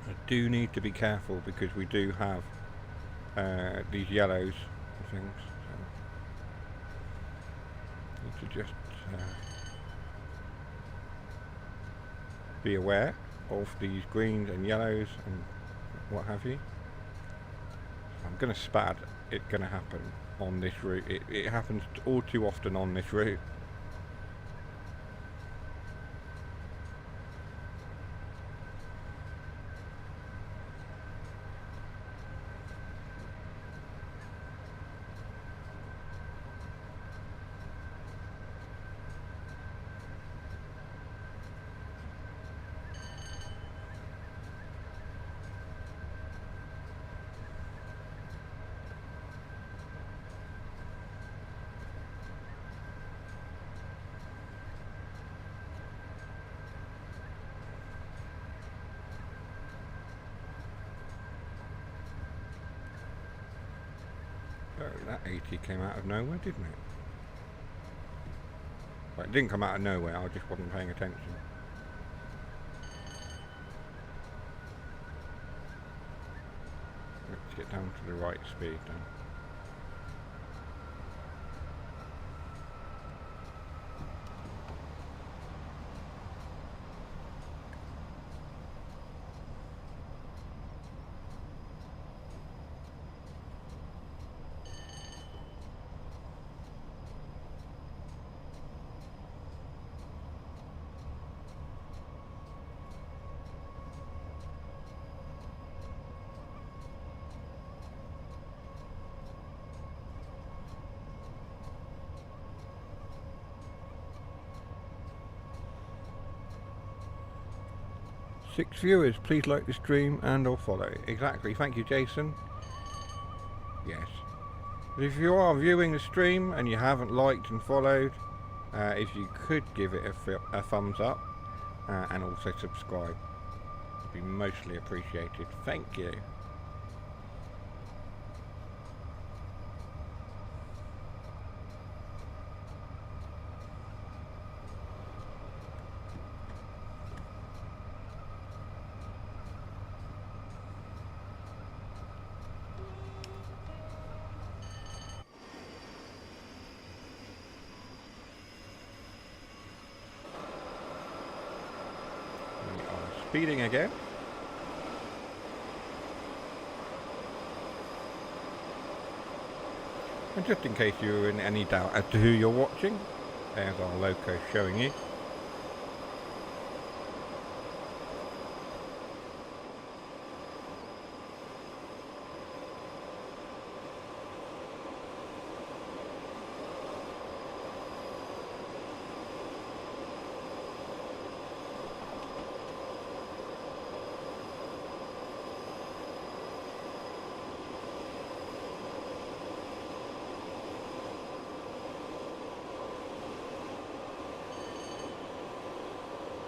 I do need to be careful because we do have these yellows and things. So need to just be aware of these greens and yellows and what have you. I'm going to spad. It's going to happen on this route. It happens all too often on this route. That 80 came out of nowhere, didn't it? Well, it didn't come out of nowhere, I just wasn't paying attention. Let's get down to the right speed then. 6 viewers, please like the stream and or follow. Exactly, thank you Jason. Yes. If you are viewing the stream and you haven't liked and followed, if you could give it a thumbs up and also subscribe, it'd be mostly appreciated. Thank you. Speeding again. And just in case you're in any doubt as to who you're watching, there's our loco showing you.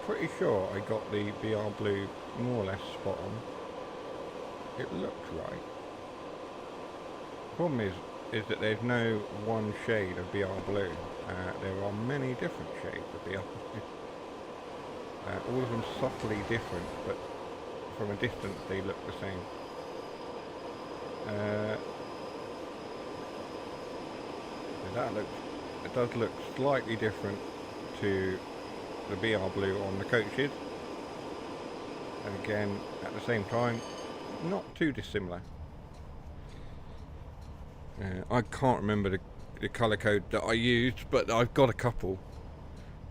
Pretty sure I got the BR blue more or less spot on. It looks right. Problem is that there's no one shade of BR blue. There are many different shades of BR blue. All of them subtly different, but from a distance they look the same. It does look slightly different to the BR blue on the coaches, and again at the same time not too dissimilar. I can't remember the colour code that I used, but I've got a couple,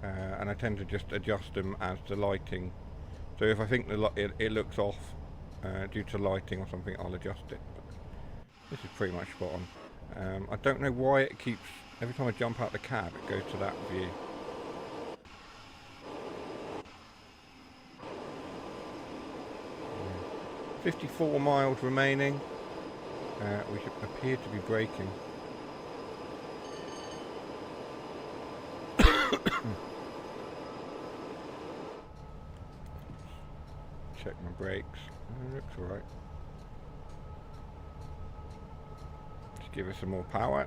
and I tend to just adjust them as the lighting. So if I think it looks off due to lighting or something, I'll adjust it. But this is pretty much spot on. I don't know why it keeps, every time I jump out the cab it goes to that view. 54 miles remaining. We should appear to be braking. Check my brakes. Looks alright. Just give us some more power.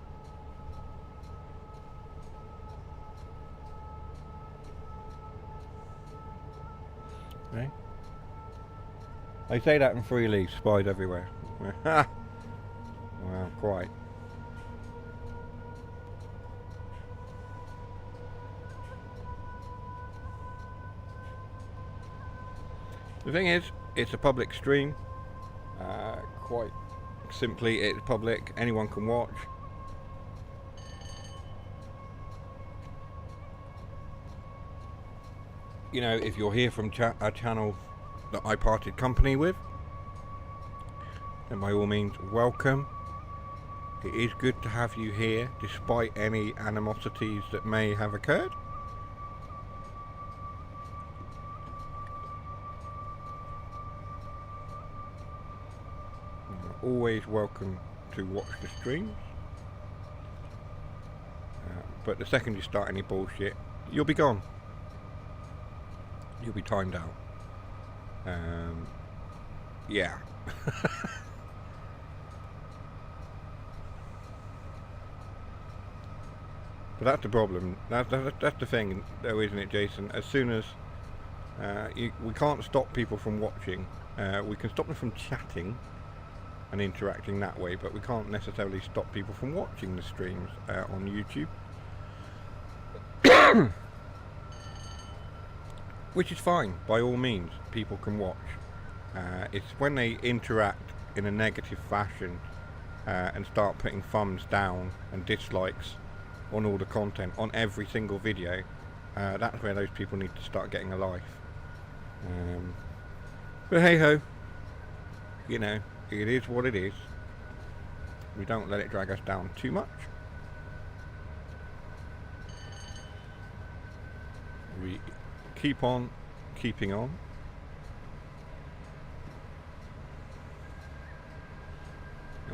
Okay. I say that in 3 leaves, spies everywhere. Well, quite. The thing is, it's a public stream. Quite simply, it's public, anyone can watch. You know, if you're here from a channel that I parted company with, then by all means welcome. It is good to have you here despite any animosities that may have occurred. You're always welcome to watch the streams, but the second you start any bullshit, you'll be gone. You'll be timed out. Yeah. But that's the problem. That's the thing, though, isn't it, Jason? As soon as we can't stop people from watching, we can stop them from chatting and interacting that way, but we can't necessarily stop people from watching the streams on YouTube. Which is fine, by all means, people can watch. It's when they interact in a negative fashion and start putting thumbs down and dislikes on all the content, on every single video, that's where those people need to start getting a life. But hey ho, you know, it is what it is. We don't let it drag us down too much. We keep on keeping on.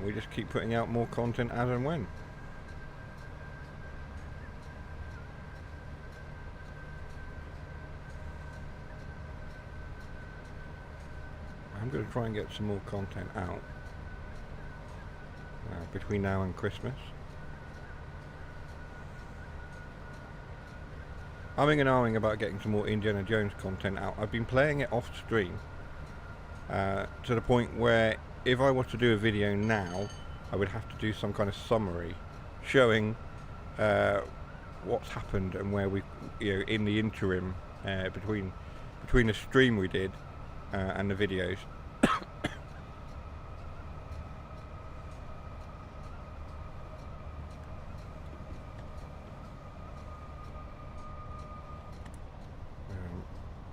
and we just keep putting out more content as and when. I'm going to try and get some more content out between now and Christmas. I'm ahhing about getting some more Indiana Jones content out. I've been playing it off stream to the point where if I was to do a video now, I would have to do some kind of summary showing what's happened and where we, in the interim between the stream we did and the videos.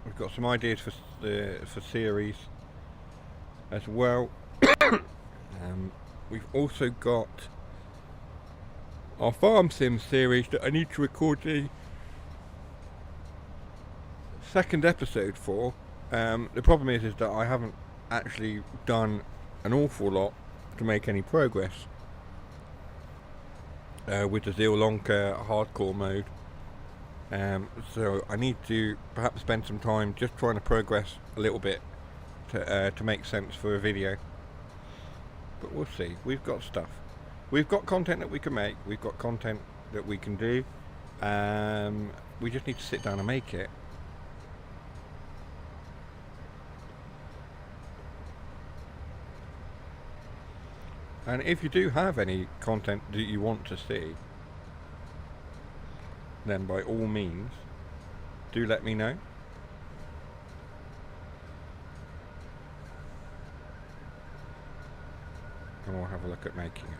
We've got some ideas for series as well. We've also got our farm sim series that I need to record the second episode for. The problem is that I haven't actually done an awful lot to make any progress with the Zealonka hardcore mode. So I need to perhaps spend some time just trying to progress a little bit to make sense for a video. But we'll see. We've got stuff. We've got content that we can make. We've got content that we can do. We just need to sit down and make it. And if you do have any content that you want to see, then by all means, do let me know. And we'll have a look at making it.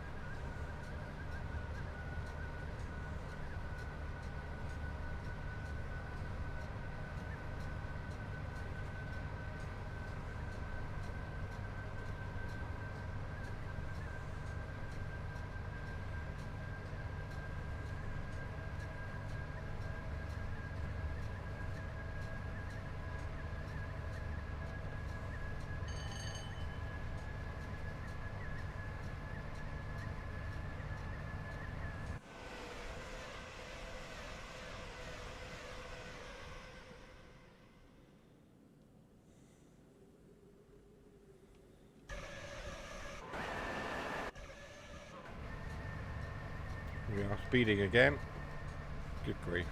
We are speeding again. Good grief.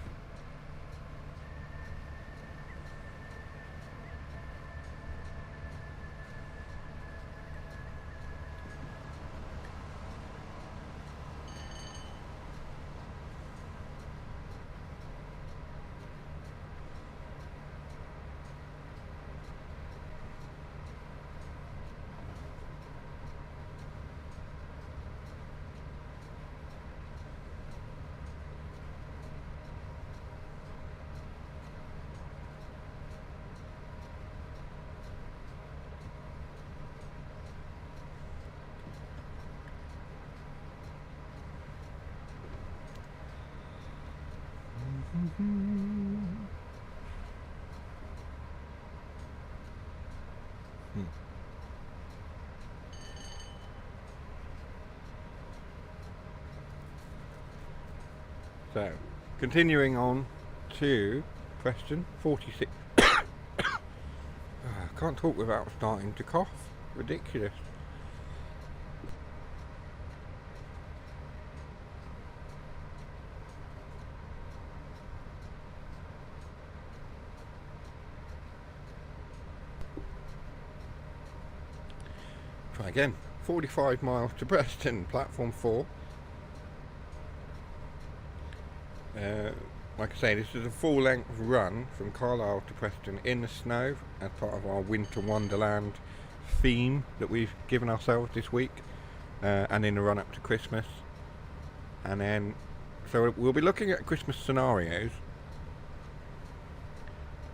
So, continuing on to question 46. I can't talk without starting to cough. Ridiculous. Try again. 45 miles to Preston, platform 4. Like I say, this is a full-length run from Carlisle to Preston in the snow as part of our Winter Wonderland theme that we've given ourselves this week, and in the run-up to Christmas. And then, so we'll be looking at Christmas scenarios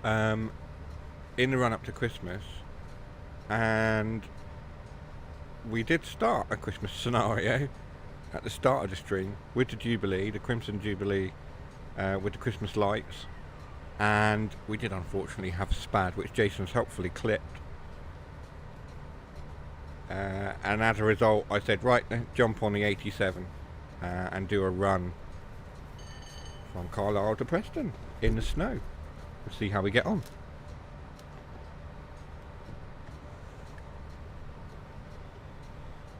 in the run-up to Christmas, and we did start a Christmas scenario at the start of the stream with the Jubilee, the Crimson Jubilee, with the Christmas lights, and we did unfortunately have a spad, which Jason's helpfully clipped. and as a result, I said, right, jump on the 87 and do a run from Carlisle to Preston in the snow. We'll see how we get on.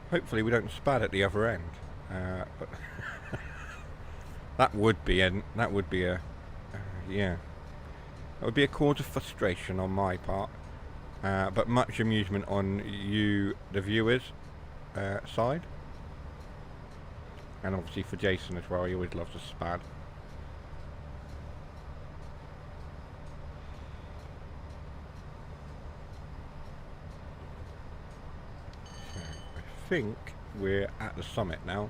Hopefully we don't spad at the other end, but that would be a yeah, that would be a cause of frustration on my part, but much amusement on you, the viewers, side, and obviously for Jason as well. He always loves a spad. I think we're at the summit now.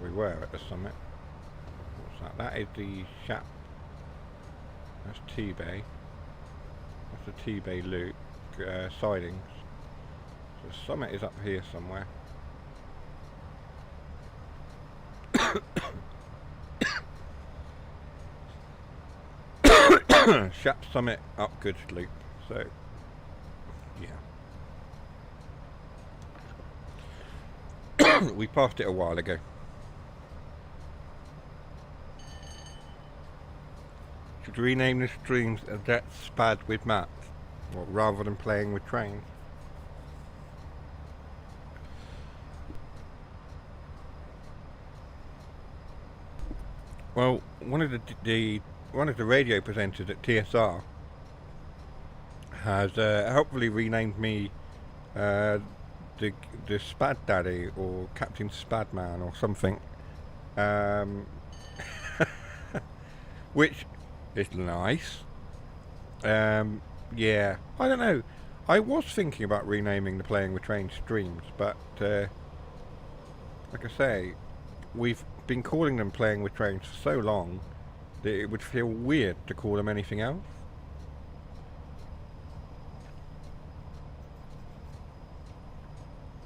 We were at the summit. What's that? That is the Shap. That's T-Bay. That's the T-Bay loop sidings. So the summit is up here somewhere. Shap Summit up good loop. So yeah. We passed it a while ago. Should rename the streams That Spad with Matt, or rather than playing with trains. Well, one of the radio presenters at TSR has helpfully renamed me the Spad Daddy or Captain Spadman or something, which is nice. Yeah, I don't know. I was thinking about renaming the Playing with Trains streams, but like I say, we've been calling them Playing with Trains for so long that it would feel weird to call them anything else.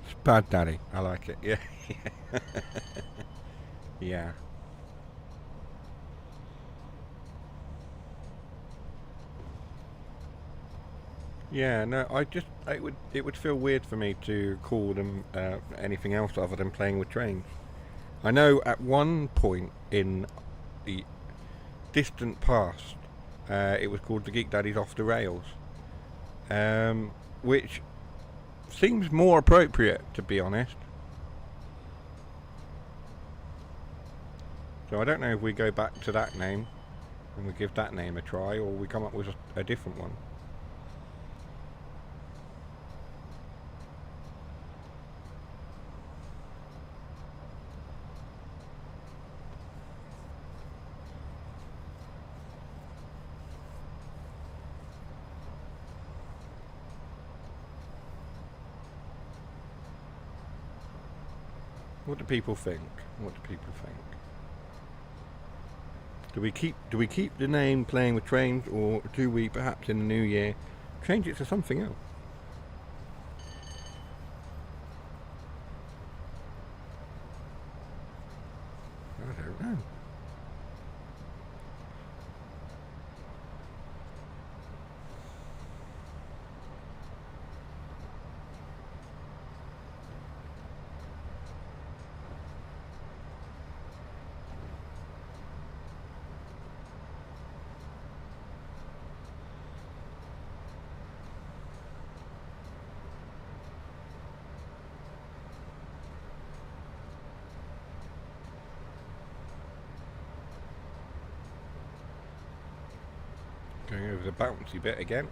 Spad Daddy, I like it. Yeah. Yeah. Yeah, no, it would feel weird for me to call them anything else other than Playing with Trains. I know at one point in the distant past, it was called TheGeekDaddy's Off the Rails, which seems more appropriate, to be honest. So I don't know if we go back to that name and we give that name a try, or we come up with a different one. What do people think? What do people think? Do we keep the name Playing with Trains, or do we perhaps in the new year change it to something else? I don't know. Going over the bouncy bit again.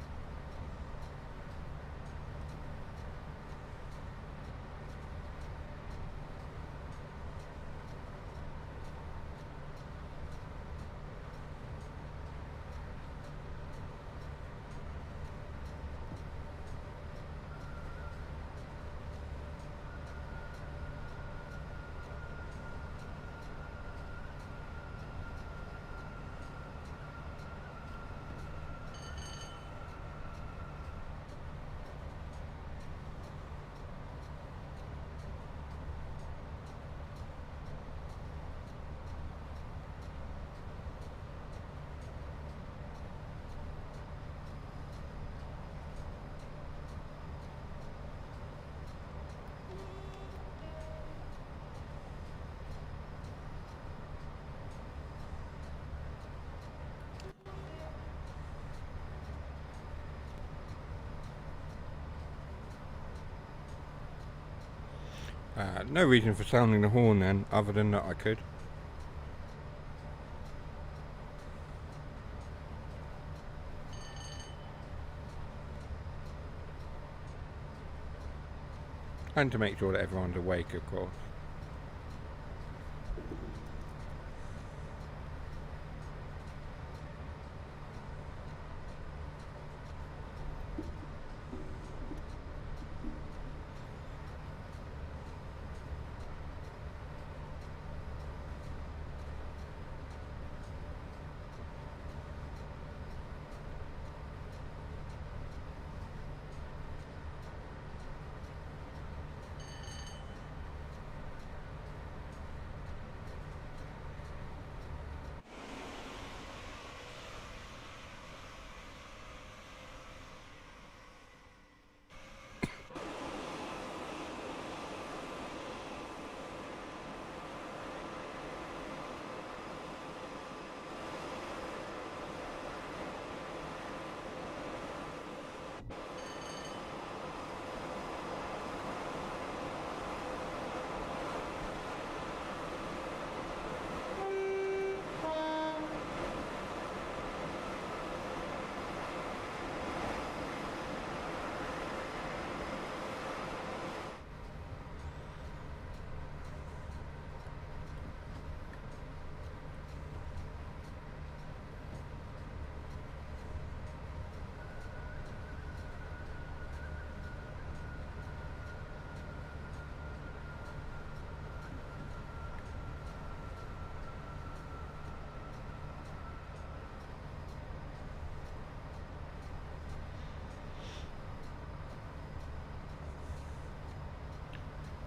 No reason for sounding the horn then, other than that I could. And to make sure that everyone's awake, of course.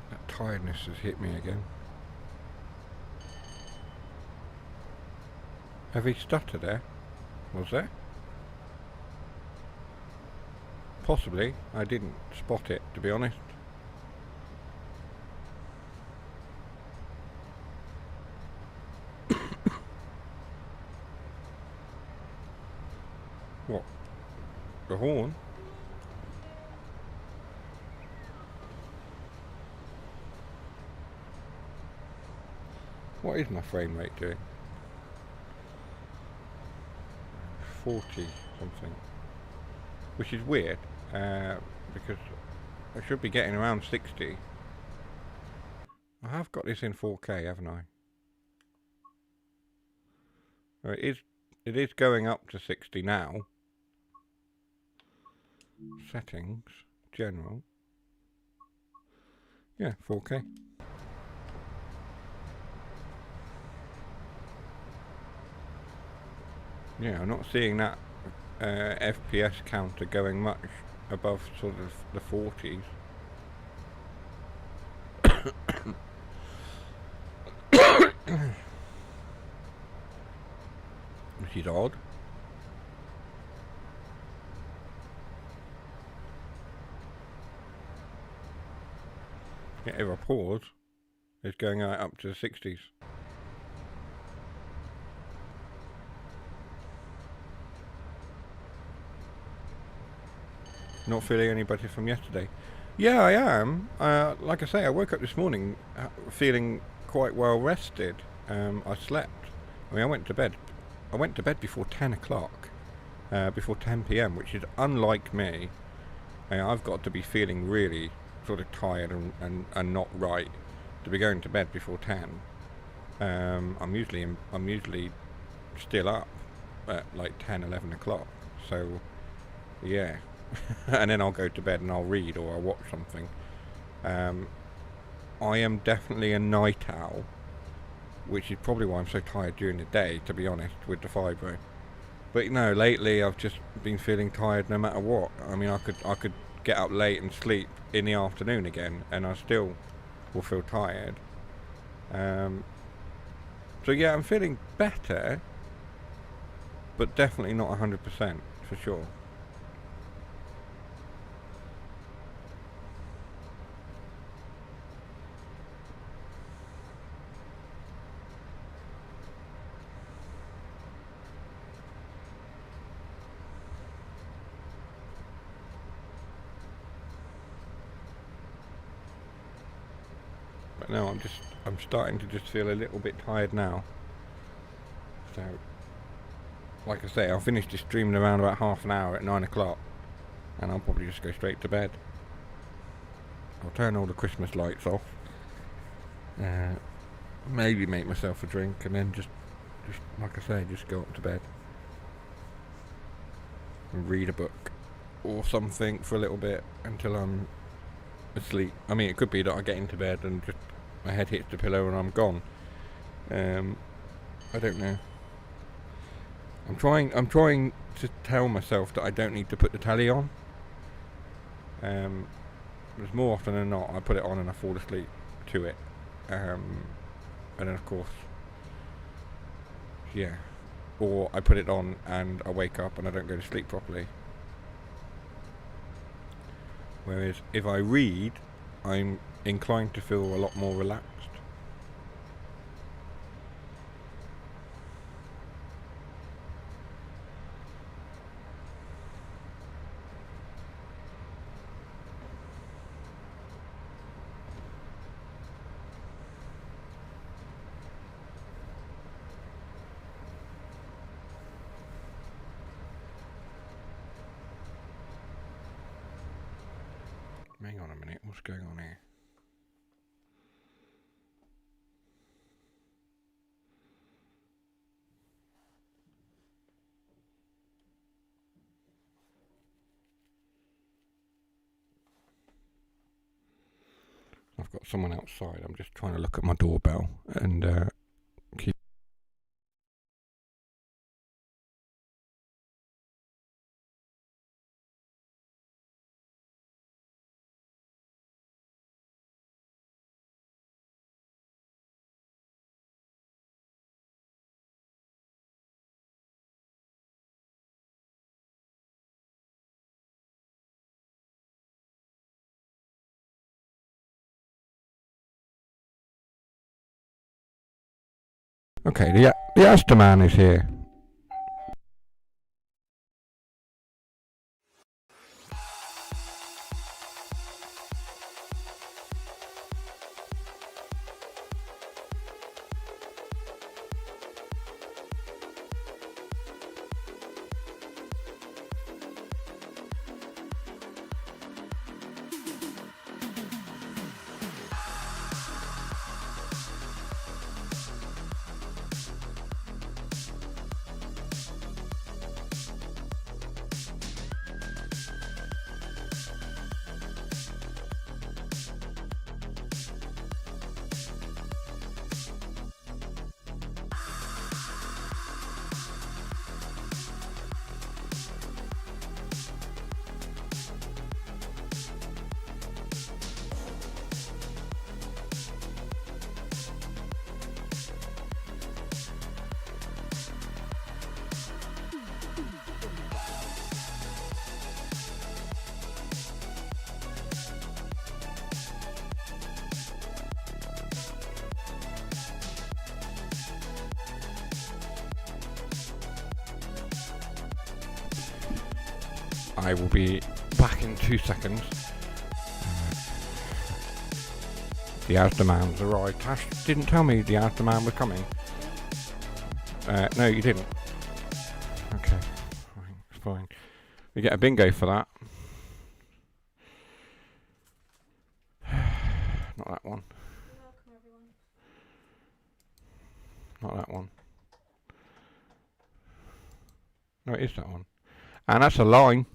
That tiredness has hit me again. Heavy stutter there? Was there? Possibly. I didn't spot it, to be honest. What? The horn? What is my frame rate doing? 40 something. Which is weird, because I should be getting around 60. I have got this in 4K, haven't I? Well, it is going up to 60 now. Settings, general. Yeah, 4K. Yeah, I'm not seeing that FPS counter going much above sort of the 40s. Which is odd. Yeah, if I pause, it's going up to the 60s. Not feeling any better from yesterday. Yeah, I am. Like I say, I woke up this morning feeling quite well rested. I slept. I mean, I went to bed. I went to bed before 10 o'clock, before 10 p.m., which is unlike me. I've got to be feeling really sort of tired and not right to be going to bed before 10. I'm usually still up at like 10, 11 o'clock. So, yeah. And then I'll go to bed and I'll read or I'll watch something. I am definitely a night owl, which is probably why I'm so tired during the day, to be honest, with the fibro. But no, lately I've just been feeling tired no matter what. I mean, I could get up late and sleep in the afternoon again, and I still will feel tired. So yeah, I'm feeling better, but definitely not 100% for sure. no, I'm starting to just feel a little bit tired now. So, like I say, I'll finish this stream in around about half an hour at 9 o'clock, and I'll probably just go straight to bed. I'll turn all the Christmas lights off. Maybe make myself a drink, and then just like I say, just go up to bed and read a book or something for a little bit until I'm asleep. I mean, it could be that I get into bed and just my head hits the pillow and I'm gone. I don't know. I'm trying to tell myself that I don't need to put the telly on. Because more often than not, I put it on and I fall asleep to it. And then of course, yeah. Or I put it on and I wake up and I don't go to sleep properly. Whereas if I read, I'm inclined to feel a lot more relaxed. Hang on a minute, what's going on here? I've got someone outside. I'm just trying to look at my doorbell and keep. Okay, the Astor Man is here. I will be back in 2 seconds. The Astor Man's arrived. Tash didn't tell me the Astor Man was coming. No, you didn't. Okay, fine, it's fine. We get a bingo for that. Not that one.
Welcome, everyone.
Not that one. No, it is that one. And that's a line.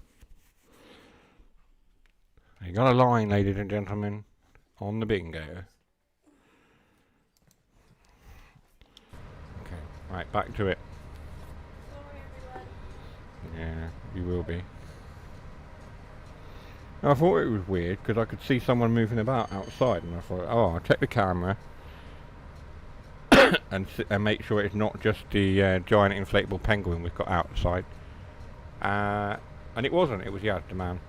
You got a line, ladies and gentlemen, on the bingo. Okay, right, back to it.
Sorry, everyone.
Yeah, you will be. I thought it was weird because I could see someone moving about outside, and I thought, oh, I'll check the camera and make sure it's not just the giant inflatable penguin we've got outside. And it wasn't. It was the Astor Man.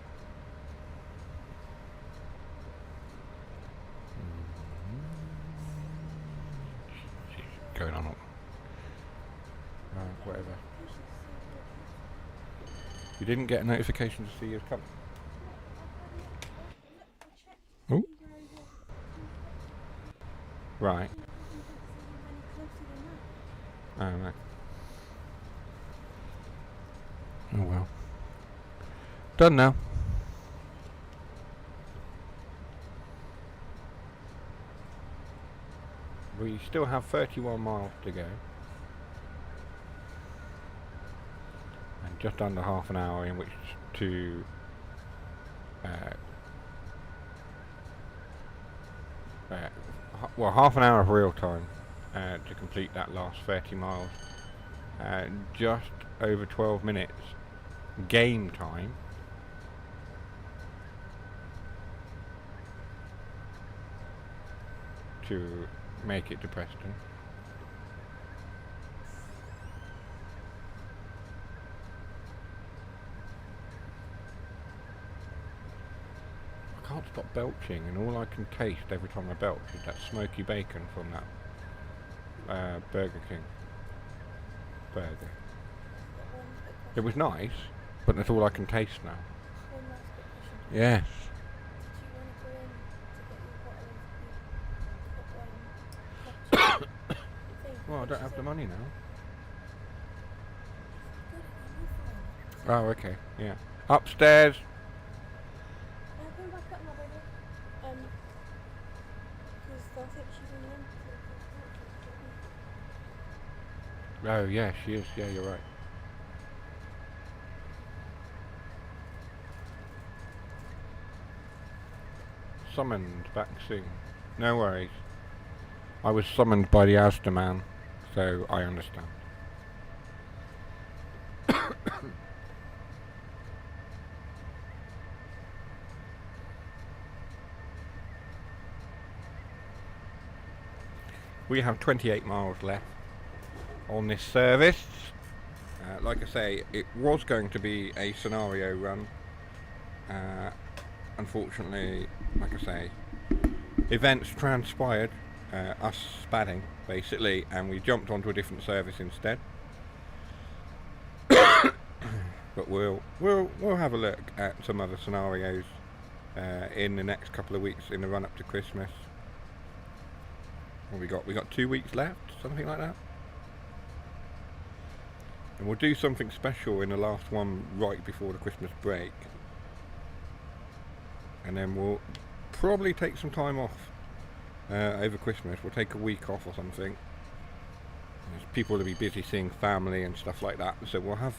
Going on. Whatever. You didn't get a notification to see you coming. Oh. Right.
Any closer than that.
Oh, right. Oh well. Done now. We still have 31 miles to go. And just under half an hour in which to well, half an hour of real time to complete that last 30 miles. Just over 12 minutes game time to make it to Preston. I can't stop belching, and all I can taste every time I belch is that smoky bacon from that Burger King burger. It was nice, but that's all I can taste now.
One last quick question.
Yes.
Did you want to go in to get your bottle of the thing?
Well, I don't have the money now.
Good, I'm
Oh, okay. Yeah. Upstairs.
Come back up now, baby. Because they'll think she's in the
Oh, yeah, she is. Yeah, you're right. Summoned back soon. No worries. I was summoned by the Asda man, so I understand. We have 28 miles left on this service. Like I say, it was going to be a scenario run. Unfortunately, like I say, events transpired, us spatting basically, and we jumped onto a different service instead. But we'll have a look at some other scenarios in the next couple of weeks in the run up to Christmas. What we got 2 weeks left, something like that. And we'll do something special in the last one right before the Christmas break. And then we'll probably take some time off over Christmas. We'll take a week off or something. There's people to be busy seeing family and stuff like that. So we'll have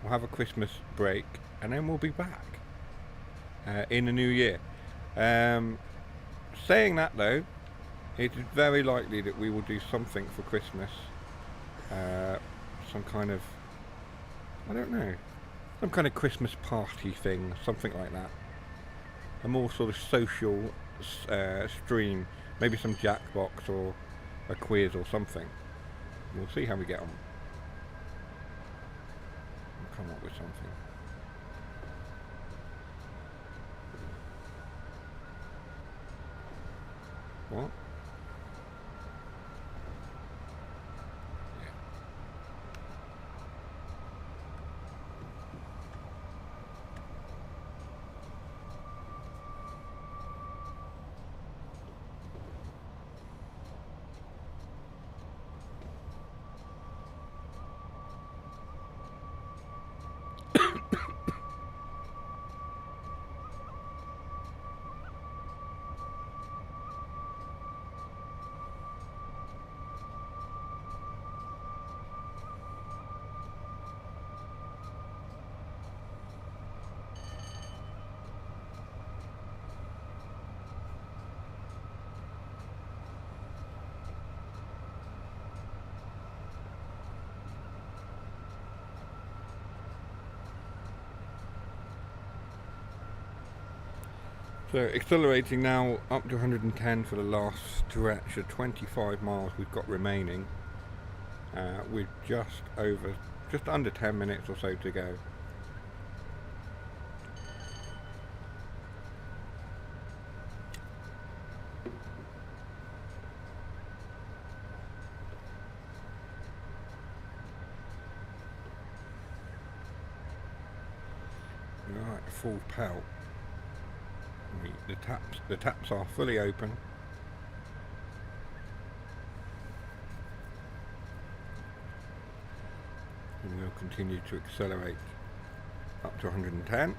a Christmas break, and then we'll be back in the new year. Saying that though, it is very likely that we will do something for Christmas. Some kind of, I don't know, some kind of Christmas party thing, something like that. A more sort of social stream, maybe some Jackbox or a quiz or something. We'll see how we get on. We'll come up with something. What? So accelerating now up to 110 for the last stretch of 25 miles we've got remaining. With just under 10 minutes or so to go. Right, full pelt. The taps are fully open. continue to accelerate up to 110.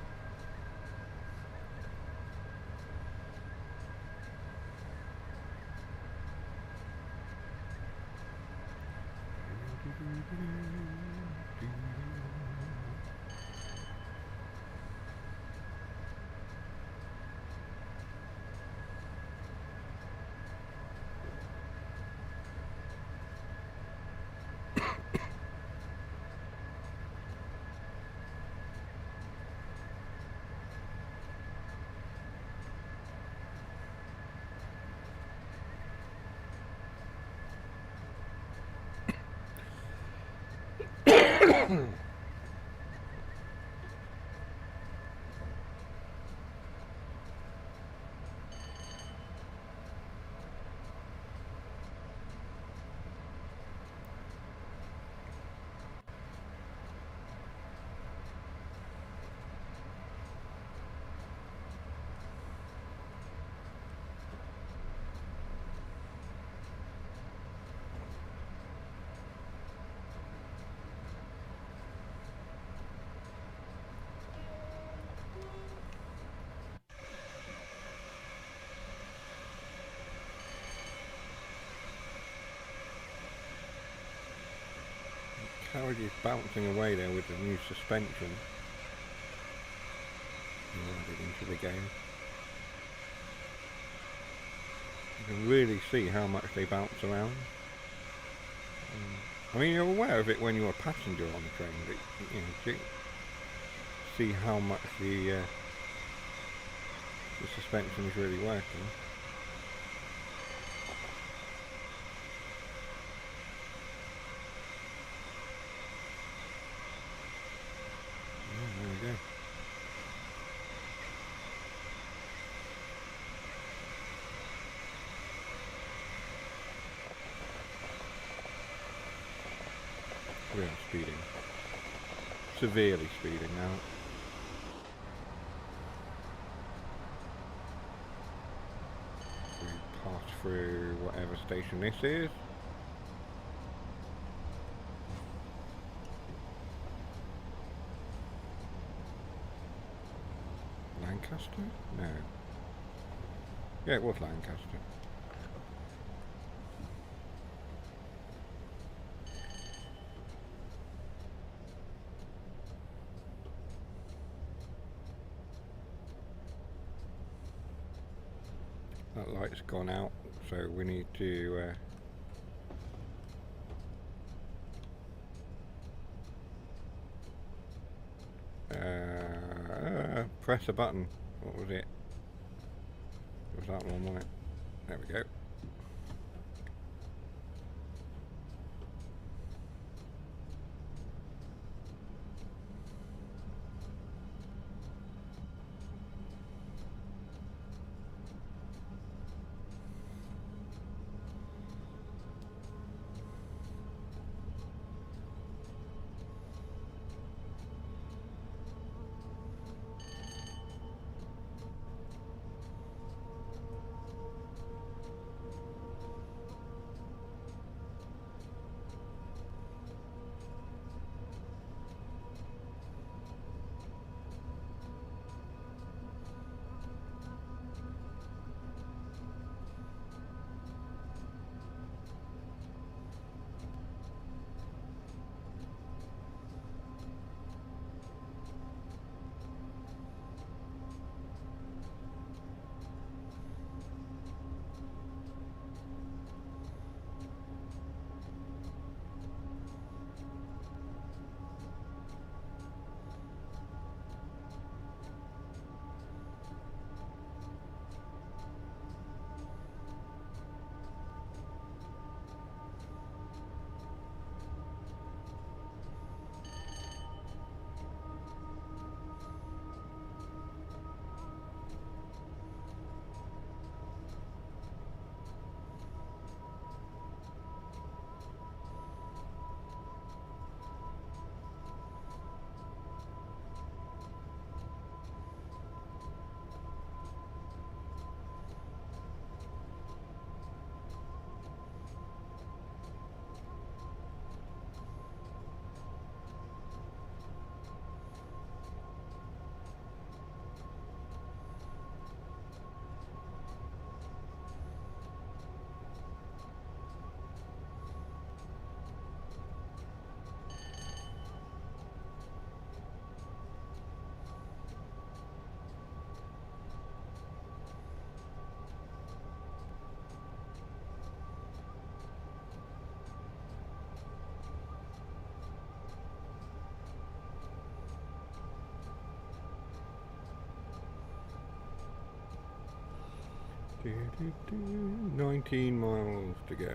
Carriage is bouncing away there with the new suspension added into the game. You can really see how much they bounce around. I mean, you're aware of it when you're a passenger on the train, but you see how much the suspension is really working. There we go. We are speeding. Severely speeding now. We pass through whatever station this is. Lancaster? No. Yeah, it was Lancaster. That light's gone out, so we need to press a button. What was it? It was that one, wasn't it? There we go. 19 miles to go.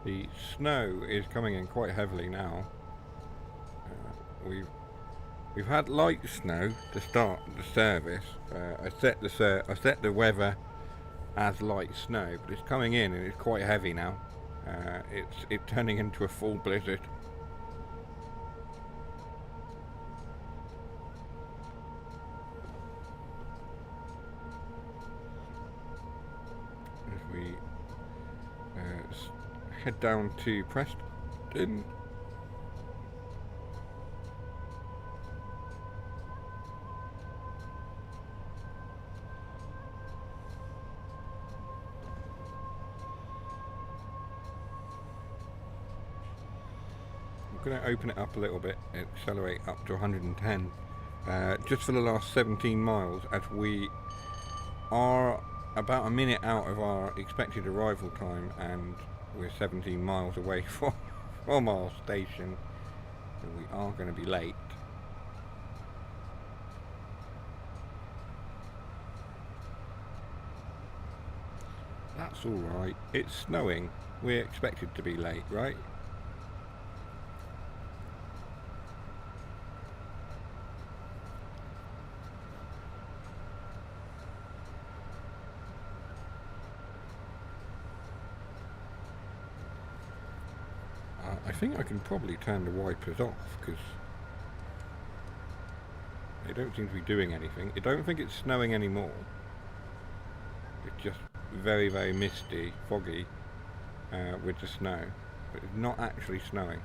The snow is coming in quite heavily now. We've had light snow to start the service. I set the weather as light snow, but it's coming in and it's quite heavy now. It's turning into a full blizzard. As we head down to Preston. I'm going to open it up a little bit, accelerate up to 110, just for the last 17 miles, as we are about a minute out of our expected arrival time, and we're 17 miles away from our station, so we are going to be late. That's alright, it's snowing, we're expected to be late, right? I think I can probably turn the wipers off, because they don't seem to be doing anything. I don't think it's snowing anymore. It's just very, very misty, foggy with the snow, but it's not actually snowing.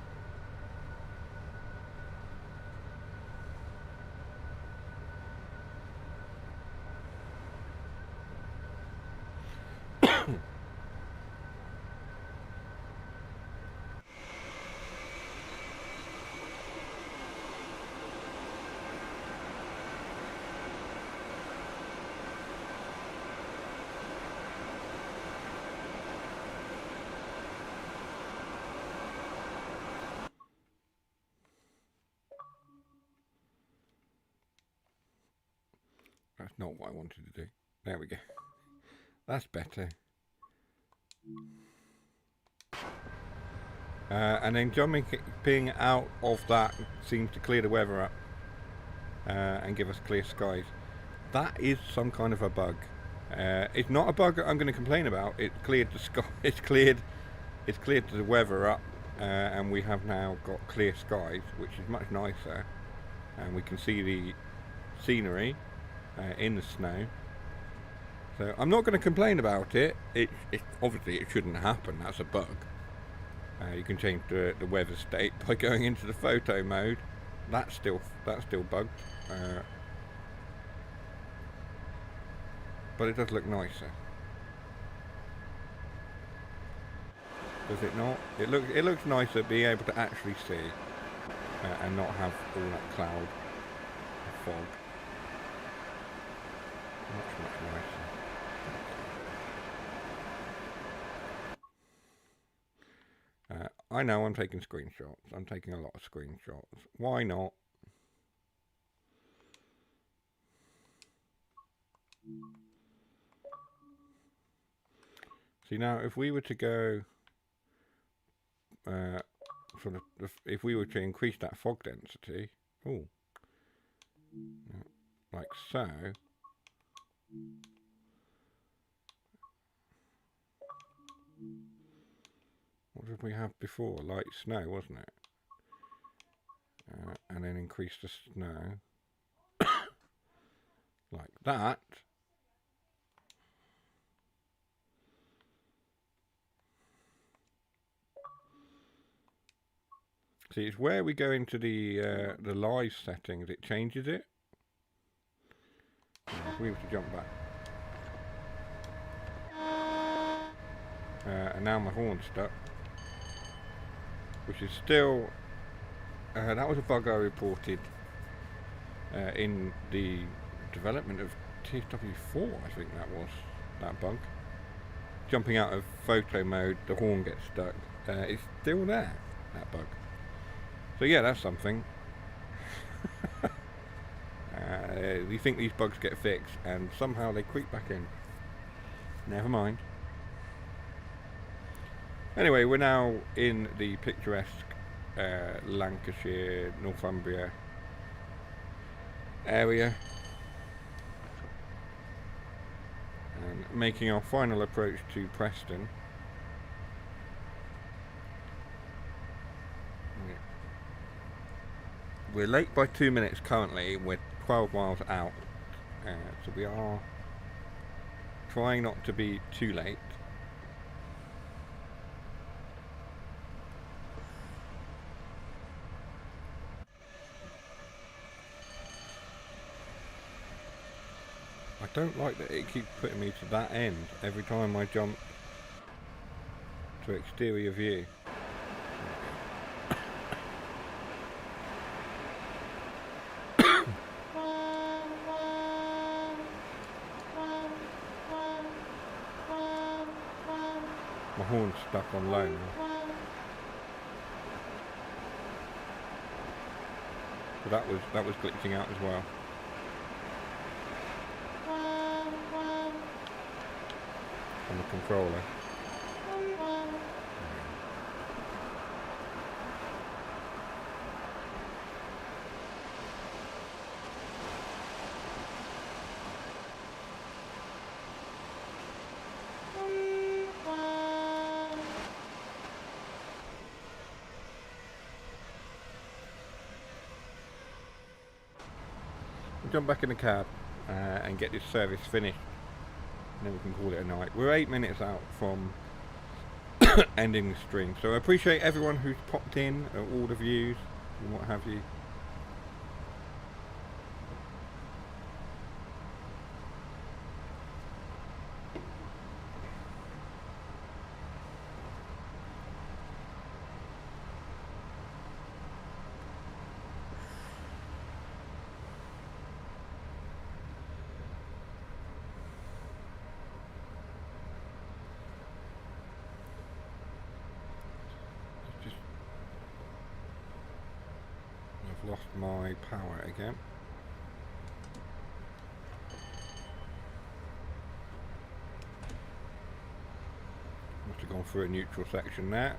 That's not what I wanted to do. There we go. That's better. And then jumping out of that seems to clear the weather up and give us clear skies. That is some kind of a bug. It's not a bug that I'm going to complain about. It cleared the sky. It's cleared the weather up, and we have now got clear skies, which is much nicer. And we can see the scenery in the snow. So I'm not going to complain about it. Obviously it shouldn't happen. That's a bug. You can change the weather state by going into the photo mode. That's still bugged. But it does look nicer. Does it not? It looks nicer being able to actually see and not have all that cloud and fog. Much nicer. I know I'm taking screenshots. I'm taking a lot of screenshots. Why not? See, now if we were to go if we were to increase that fog density, like so, what did we have before? Light snow, wasn't it? And then increase the snow like that. See, it's where we go into the live settings, it changes it. If we were to jump back. And now my horn's stuck. Which is still... that was a bug I reported in the development of TSW4, I think that was, that bug. Jumping out of photo mode, the horn gets stuck. It's still there, that bug. So yeah, that's something. You think these bugs get fixed, and somehow they creep back in. Never mind. Anyway, we're now in the picturesque Lancashire, Northumbria area, and making our final approach to Preston. We're late by 2 minutes currently. We're 12 miles out, so we are trying not to be too late. I don't like that it keeps putting me to that end every time I jump to exterior view. My horn's stuck on low now. So that was glitching out as well. On the controller. We'll jump back in the cab and get this service finished. And then we can call it a night. We're 8 minutes out from ending the stream, so I appreciate everyone who's popped in, all the views and what have you. I've lost my power again. Must have gone through a neutral section there.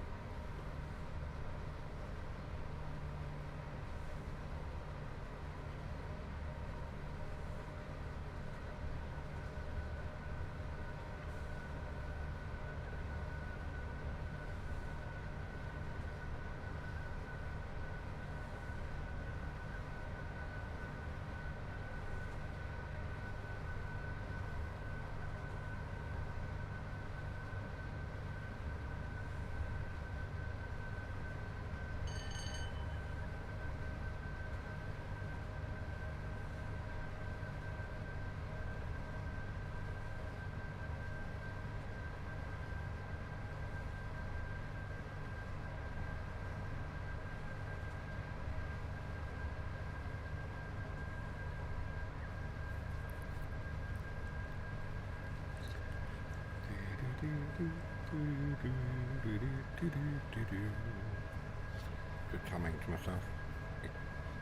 Good coming to myself.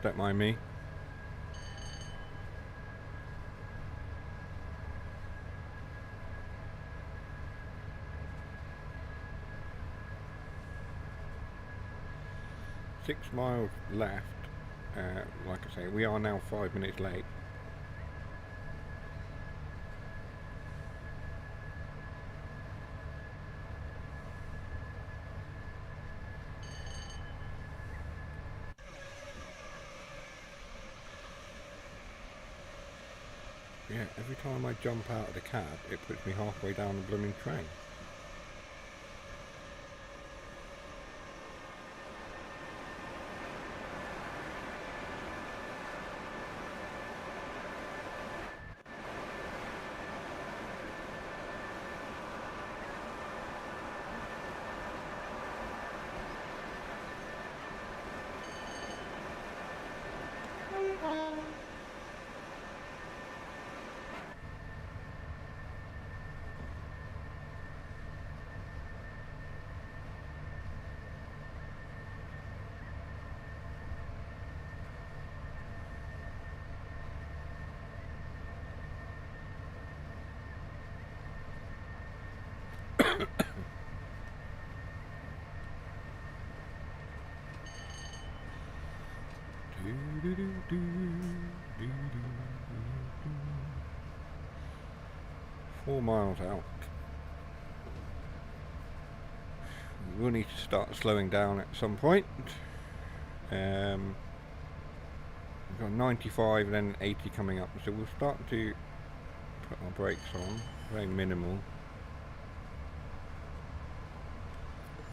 Don't mind me. Six miles left. Like I say, we are now 5 minutes late. Yeah, every time I jump out of the cab, it puts me halfway down the blooming train. 4 miles out. We will need to start slowing down at some point. We've got 95 and then 80 coming up, so we'll start to put our brakes on, very minimal.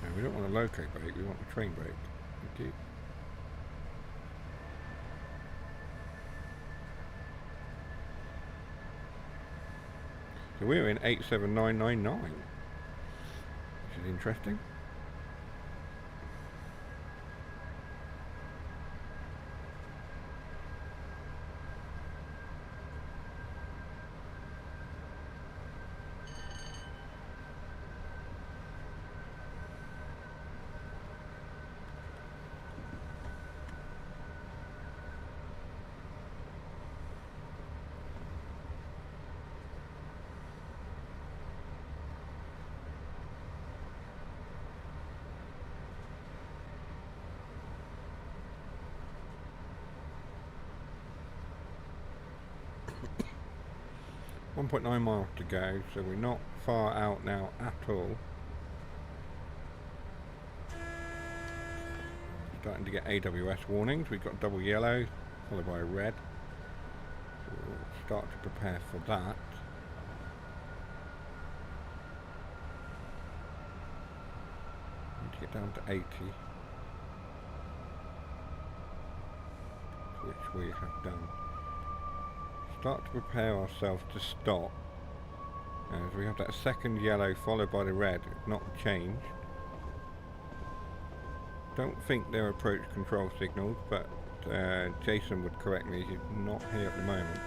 No, we don't want a loco brake, we want a train brake. Okay. So we're in 87999, which is interesting. .9 miles to go, so we're not far out now at all. Starting to get AWS warnings. We've got double yellow, followed by a red. So we'll start to prepare for that. Need to get down to 80, which we have done. Start to prepare ourselves to stop, as we have that second yellow followed by the red, not changed. Don't think they're approach control signals, but Jason would correct me, he's not here at the moment.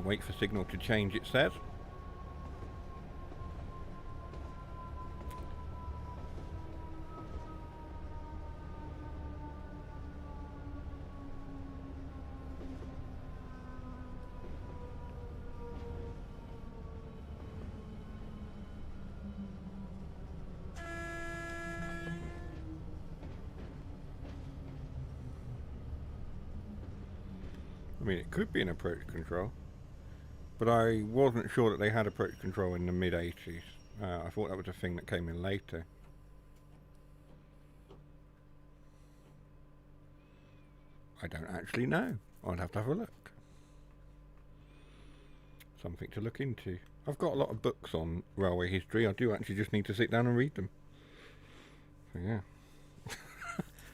Wait for signal to change, it says. I mean, it could be an approach control, but I wasn't sure that they had approach control in the mid-80s. I thought that was a thing that came in later. I don't actually know. I'd have to have a look. Something to look into. I've got a lot of books on railway history. I do actually just need to sit down and read them. So yeah.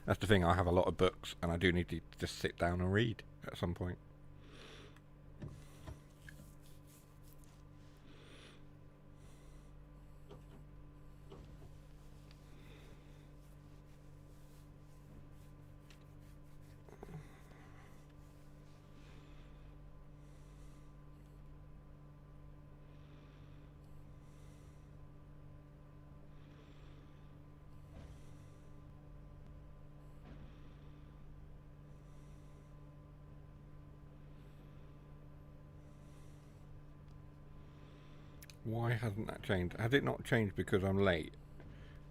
That's the thing, I have a lot of books and I do need to just sit down and read at some point. Why hasn't that changed? Has it not changed because I'm late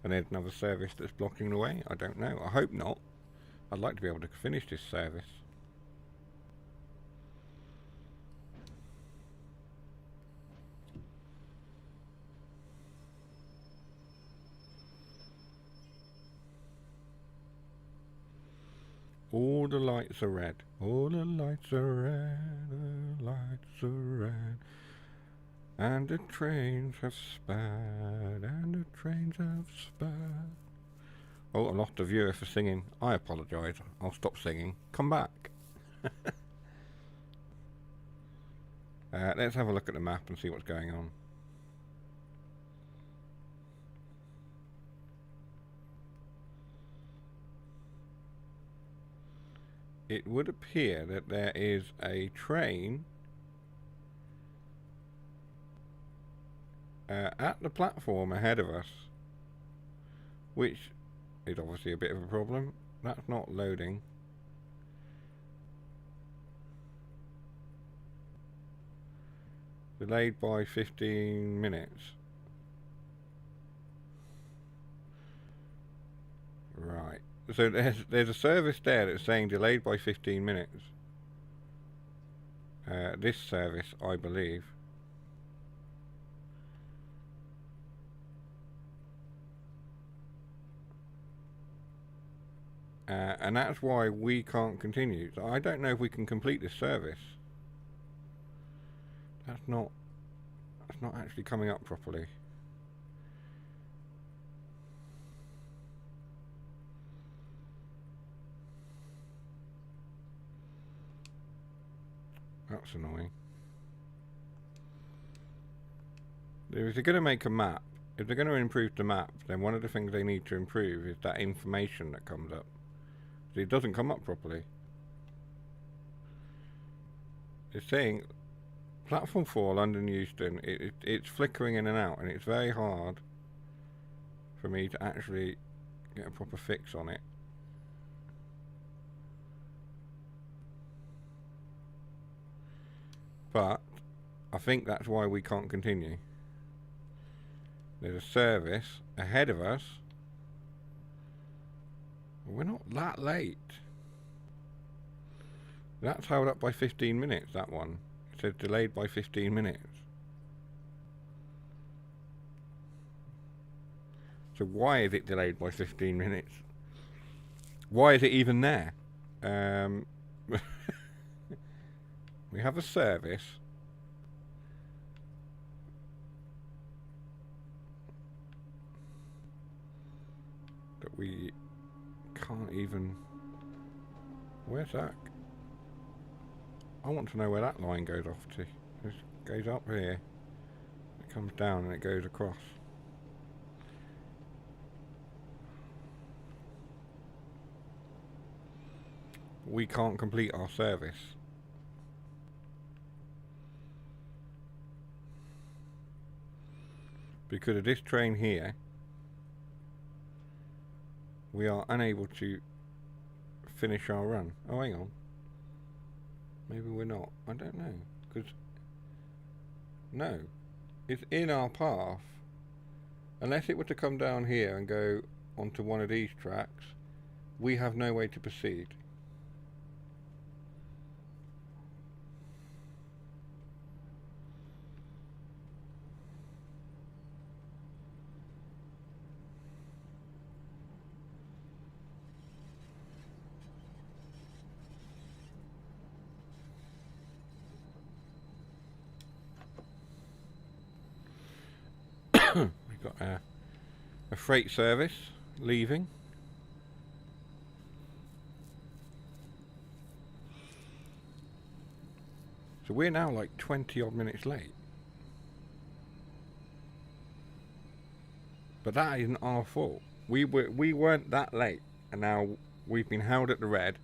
and there's another service that's blocking the way? I don't know. I hope not. I'd like to be able to finish this service. All the lights are red. All the lights are red. The lights are red. And the trains have sped, and the trains have sped. Oh, I lost a viewer for singing. I apologise. I'll stop singing. Come back. Let's have a look at the map and see what's going on. It would appear that there is a train at the platform ahead of us, which is obviously a bit of a problem. That's not loading. Delayed by 15 minutes. Right. So there's a service there that's saying delayed by 15 minutes. This service, I believe. And that's why we can't continue. So I don't know if we can complete this service. That's not actually coming up properly. That's annoying. If they're going to make a map, if they're going to improve the map, then one of the things they need to improve is that information that comes up. It doesn't come up properly. It's saying platform 4 London Euston. It's flickering in and out, and it's very hard for me to actually get a proper fix on it. But I think that's why we can't continue. There's a service ahead of us. We're not that late. That's held up by 15 minutes, that one. It says delayed by 15 minutes. So why is it delayed by 15 minutes? Why is it even there? We have a service. That we can't even... Where's that? I want to know where that line goes off to. It goes up here. It comes down and it goes across. We can't complete our service. Because of this train here, we are unable to finish our run. Oh, hang on. Maybe we're not. I don't know. Because, no. It's in our path. Unless it were to come down here and go onto one of these tracks, we have no way to proceed. We've got a freight service leaving. So we're now like 20 odd minutes late. But that isn't our fault. We weren't that late, and now we've been held at the red.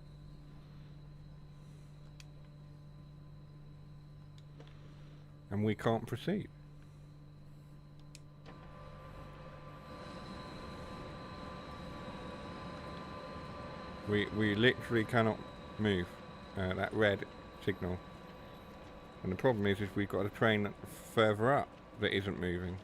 And we can't proceed. We literally cannot move that red signal. And the problem is we've got a train further up that isn't moving.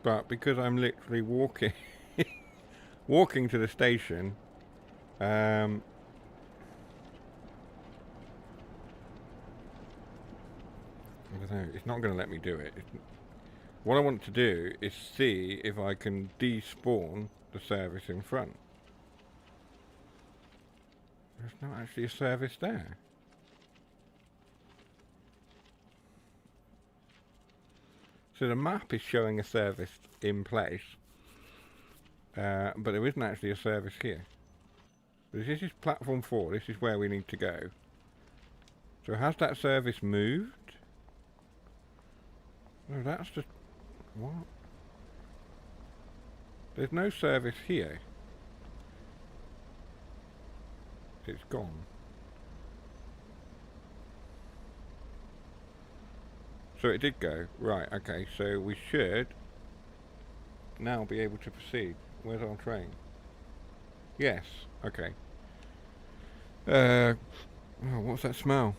But because I'm literally walking walking to the station, I don't know, it's not going to let me do it. What I want to do is see if I can despawn the service in front. There's not actually a service there. So the map is showing a service in place, but there isn't actually a service here. But this is platform 4, this is where we need to go. So has that service moved? No, that's just... What? There's no service here. It's gone. So it did go. Right, okay, so we should now be able to proceed. Where's our train? Yes, okay. Oh, what's that smell?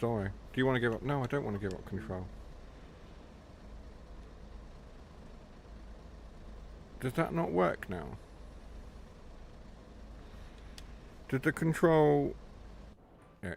Sorry. Do you want to give up? No, I don't want to give up control. Does that not work now? Did the control... Yeah.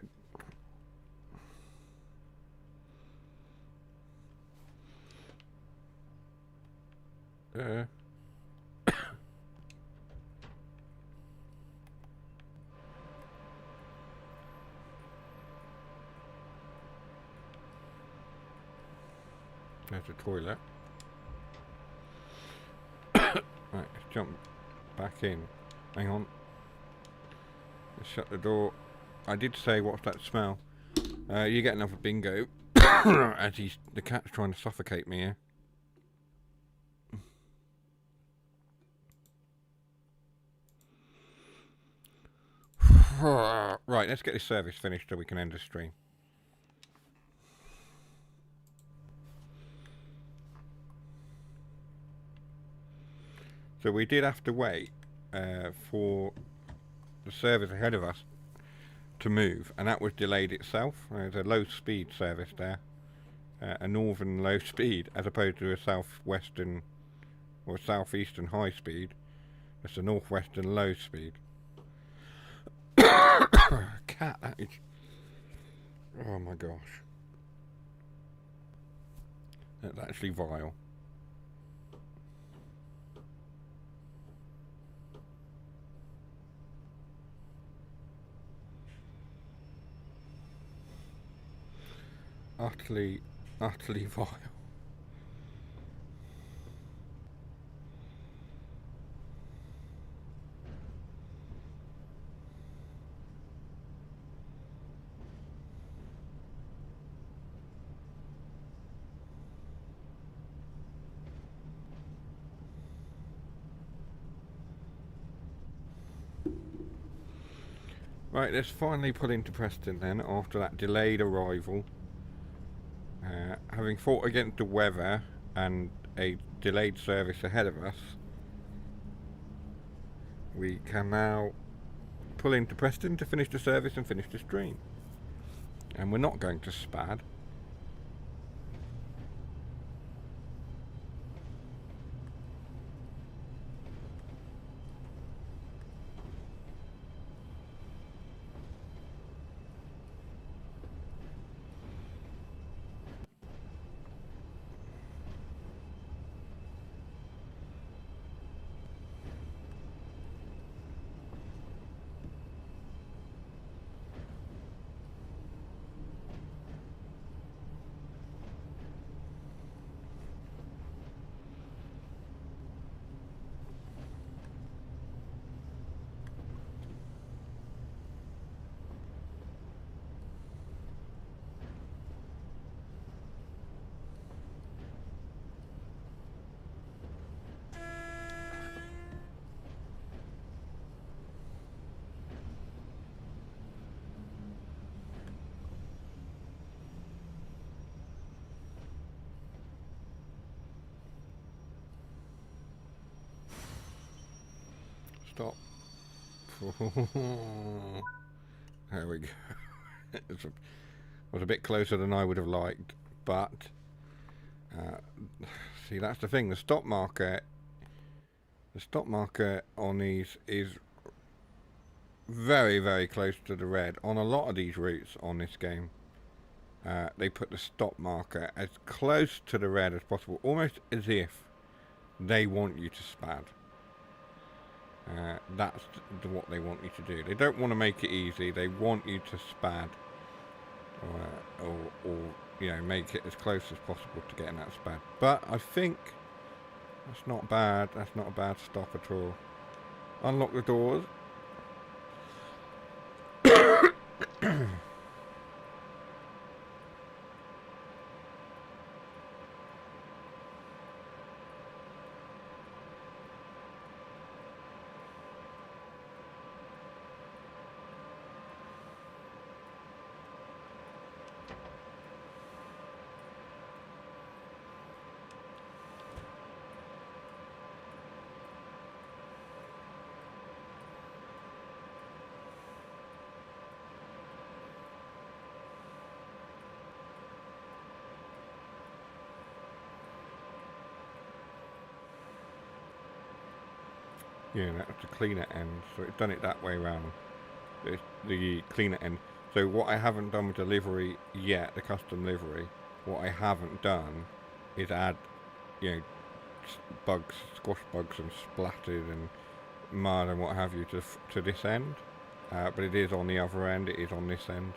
There's a toilet. Right, let's jump back in. Hang on. Let's shut the door. I did say, what's that smell? You get another bingo. As the cat's trying to suffocate me here. Right, let's get this service finished so we can end the stream. So we did have to wait for the service ahead of us to move, and that was delayed itself. There's a low speed service there, a northern low speed, as opposed to a southwestern or southeastern high speed. It's a northwestern low speed. Cat, that is... Oh my gosh. That's actually vile. Utterly vile. Right, let's finally pull into Preston then, after that delayed arrival. Having fought against the weather and a delayed service ahead of us, we can now pull into Preston to finish the service and finish the stream. And we're not going to Spad. Stop. There we go. It was a bit closer than I would have liked, but see, that's the thing. The stop marker on these is very, very close to the red. On a lot of these routes on this game, they put the stop marker as close to the red as possible, almost as if they want you to spad. That's what they want you to do. They don't want to make it easy. They want you to spad, or you know, make it as close as possible to getting that spad. But I think that's not bad. That's not a bad stop at all. Unlock the doors. Yeah, that's the cleaner end. So it's done it that way round. It's the cleaner end. So what I haven't done with delivery yet, the custom livery, what I haven't done is add, you know, bugs, squash bugs and splattered and mud and what have you to this end. But it is on the other end, it is on this end.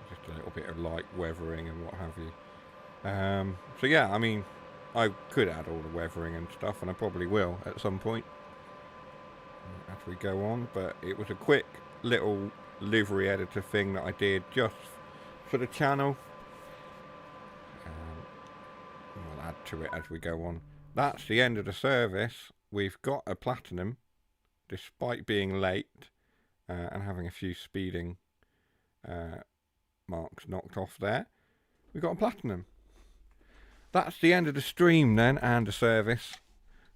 Just a little bit of light weathering and what have you. So yeah, I mean, I could add all the weathering and stuff, and I probably will at some point as we go on, but it was a quick little livery editor thing that I did just for the channel. We'll add to it as we go on. That's the end of the service. We've got a platinum, despite being late and having a few speeding marks knocked off there. We've got a platinum. That's the end of the stream then, and the service.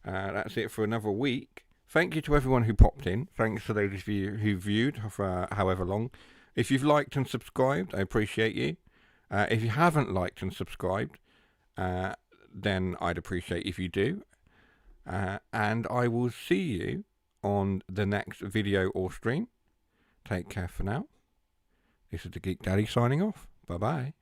That's it for another week. Thank you to everyone who popped in. Thanks to those of you who viewed for however long. If you've liked and subscribed, I appreciate you. If you haven't liked and subscribed, then I'd appreciate if you do. And I will see you on the next video or stream. Take care for now. This is the Geek Daddy signing off. Bye-bye.